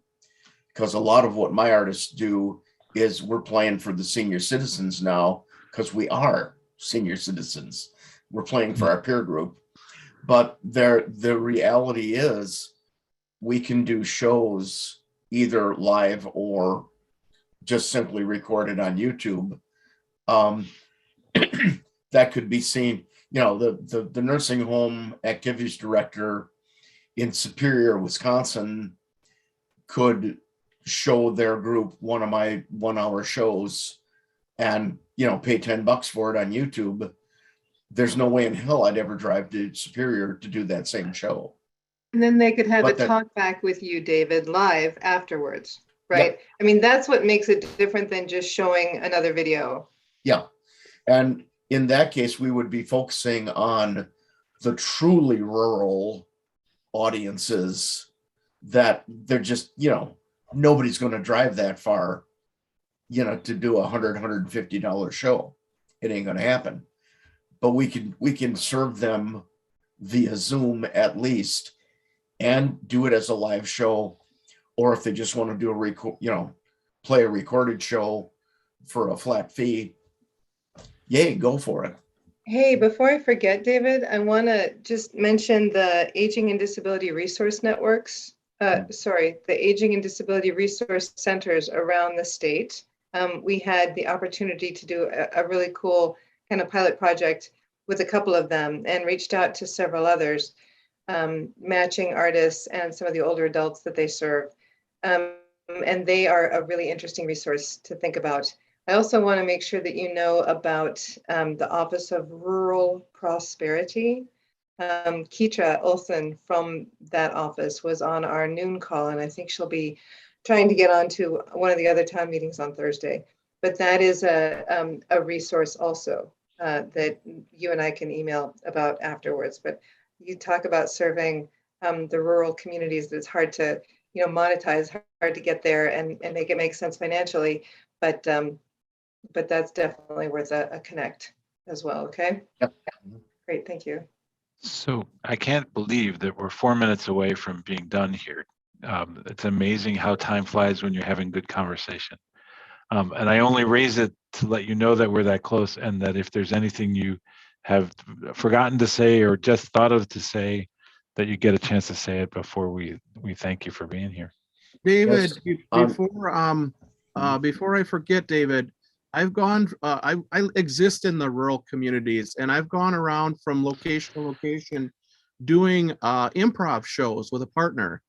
because a lot of what my artists do is we're playing for the senior citizens now, because we are senior citizens. We're playing for our peer group, but the reality is we can do shows either live or just simply recorded on YouTube. That could be seen. The nursing home activities director in Superior, Wisconsin could show their group one of my 1-hour shows and pay $10 for it on YouTube. There's no way in hell I'd ever drive to Superior to do that same show. And then they could have But a talk back with you, David, live afterwards, right? Yep. I mean, that's what makes it different than just showing another video. Yeah. And in that case, we would be focusing on the truly rural audiences that they're just, nobody's going to drive that far, to do $150 show. It ain't going to happen. But we can serve them via Zoom at least and do it as a live show. Or if they just want to do play a recorded show for a flat fee, yay, go for it. Hey, before I forget, David, I want to just mention the Aging and Disability Resource Networks. The Aging and Disability Resource Centers around the state. We had the opportunity to do a really cool kind of pilot project with a couple of them and reached out to several others, matching artists and some of the older adults that they serve. And they are a really interesting resource to think about. I also want to make sure that you know about the Office of Rural Prosperity. Keitra Olson from that office was on our noon call, and I think she'll be trying to get onto one of the other town meetings on Thursday. But that is a resource also that you and I can email about afterwards. But you talk about serving the rural communities that's hard to monetize, hard to get there and make it make sense financially. But that's definitely worth a connect as well. Okay. Yep. Great. Thank you. So I can't believe that we're 4 minutes away from being done here. It's amazing how time flies when you're having good conversation. And I only raise it to let you know that we're that close, and that if there's anything you have forgotten to say or just thought of to say that you get a chance to say it before we thank you for being here. David, Yes, before I forget, David, I've gone, I exist in the rural communities, and I've gone around from location to location doing improv shows with a partner.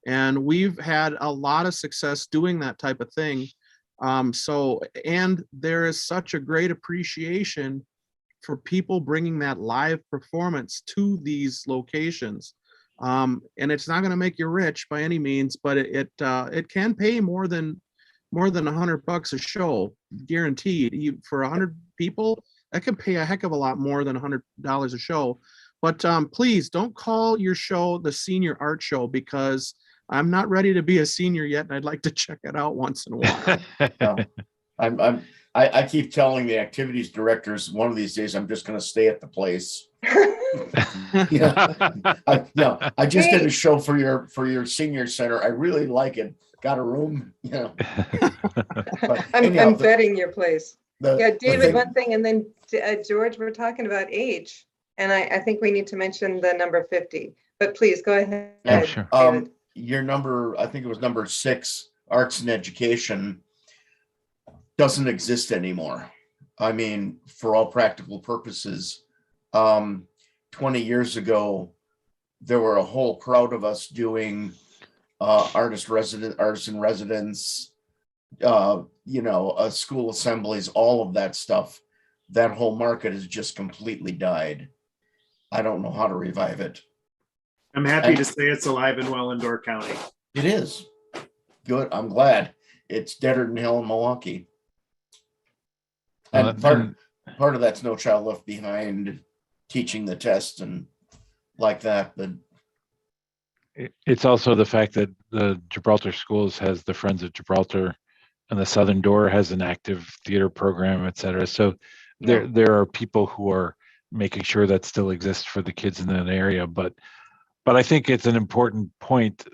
And we've had a lot of success doing that type of thing. And there is such a great appreciation for people bringing that live performance to these locations. And it's not going to make you rich by any means, but it can pay more than $100 a show, guaranteed. For 100 people, that can pay a heck of a lot more than $100 a show. But please don't call your show the Senior Art Show, because I'm not ready to be a senior yet, and I'd like to check it out once in a while. I keep telling the activities directors, one of these days I'm just going to stay at the place. I just did a show for your senior center. I really like it. Got a room, But anyhow, I'm betting your place. David, thing, one thing, and then George, we're talking about age, and I think we need to mention the number 50. But please go ahead. Yeah, sure. David. Your number, I think it was number 6, arts and education, doesn't exist anymore. I mean, for all practical purposes, 20 years ago, there were a whole crowd of us doing artist in residence, school assemblies, all of that stuff. That whole market has just completely died. I don't know how to revive it. I'm happy to say it's alive and well in Door County. It is. Good. I'm glad. It's deader than hell in Milwaukee. And part of that's No Child Left Behind, teaching the test and like that. But it's also the fact that the Gibraltar Schools has the Friends of Gibraltar, and the Southern Door has an active theater program, et cetera. So there are people who are making sure that still exists for the kids in that area. But I think it's an important point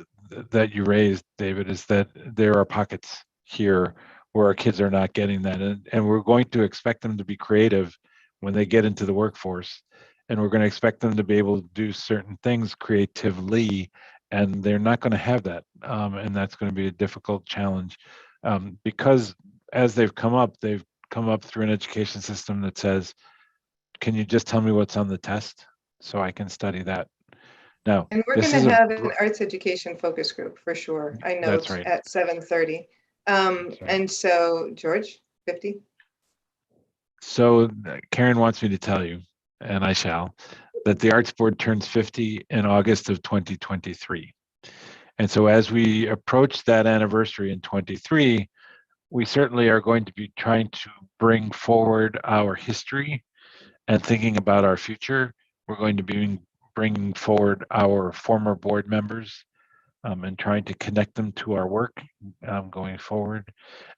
that you raised, David, is that there are pockets here where our kids are not getting that. And we're going to expect them to be creative when they get into the workforce. And we're going to expect them to be able to do certain things creatively. And they're not going to have that. And that's going to be a difficult challenge. Because as they've come up through an education system that says, can you just tell me what's on the test so I can study that? No. And we're going to have an arts education focus group for sure. I know That's right. At 7:30. And so, George, 50. So Karen wants me to tell you, and I shall, that the Arts Board turns 50 in August of 2023. And so as we approach that anniversary in 23, we certainly are going to be trying to bring forward our history and thinking about our future. We're going to be bringing forward our former board members and trying to connect them to our work going forward.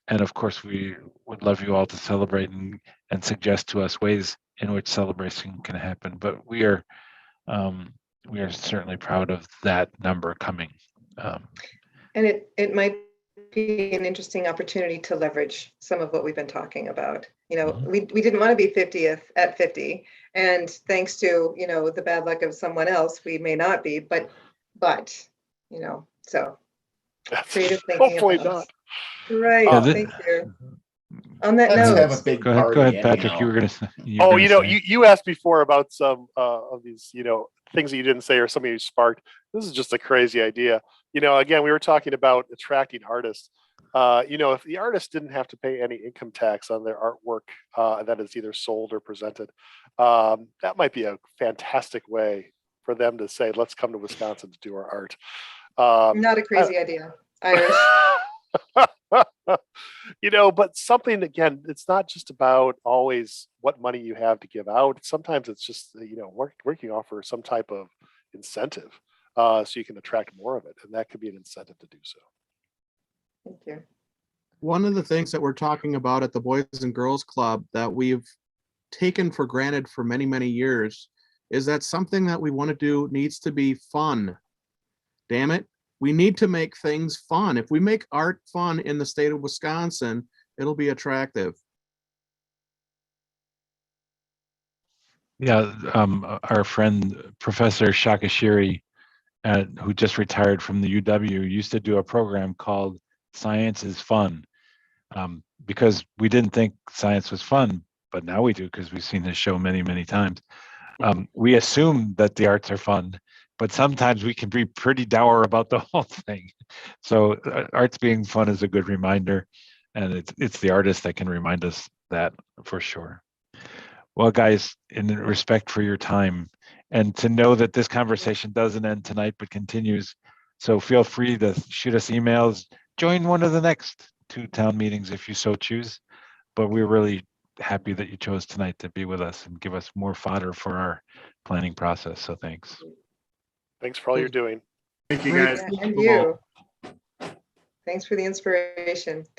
And of course, we would love you all to celebrate and suggest to us ways in which celebration can happen. But we are certainly proud of that number coming. And it might be an interesting opportunity to leverage some of what we've been talking about. We didn't want to be 50th at 50, and thanks to the bad luck of someone else, we may not be. But so creative thinking. Hopefully not. Right. Thank you. On that let's note, have a big Go party. ahead, Patrick. anyhow. You were going to say. You asked before about some of these, things that you didn't say or something you sparked. This is just a crazy idea. Again, we were talking about attracting artists. If the artist didn't have to pay any income tax on their artwork that is either sold or presented, that might be a fantastic way for them to say, let's come to Wisconsin to do our art. not a crazy idea. Irish. But something, again, it's not just about always what money you have to give out. Sometimes it's just, working offer some type of incentive so you can attract more of it. And that could be an incentive to do so. Thank you. One of the things that we're talking about at the Boys and Girls Club that we've taken for granted for many, many years is that something that we want to do needs to be fun. Damn it. We need to make things fun. If we make art fun in the state of Wisconsin, it'll be attractive. Yeah, our friend Professor Shakashiri who just retired from the UW, used to do a program called Science is Fun, because we didn't think science was fun, but now we do because we've seen this show many, many times. We assume that the arts are fun, but sometimes we can be pretty dour about the whole thing. So arts being fun is a good reminder, and it's the artist that can remind us that for sure. Well, guys, in respect for your time, and to know that this conversation doesn't end tonight but continues, so feel free to shoot us emails, join one of the next 2 town meetings if you so choose. But we're really happy that you chose tonight to be with us and give us more fodder for our planning process. So thanks. Thanks for all you're doing. Thank you, Great. guys. And you. Thanks for the inspiration.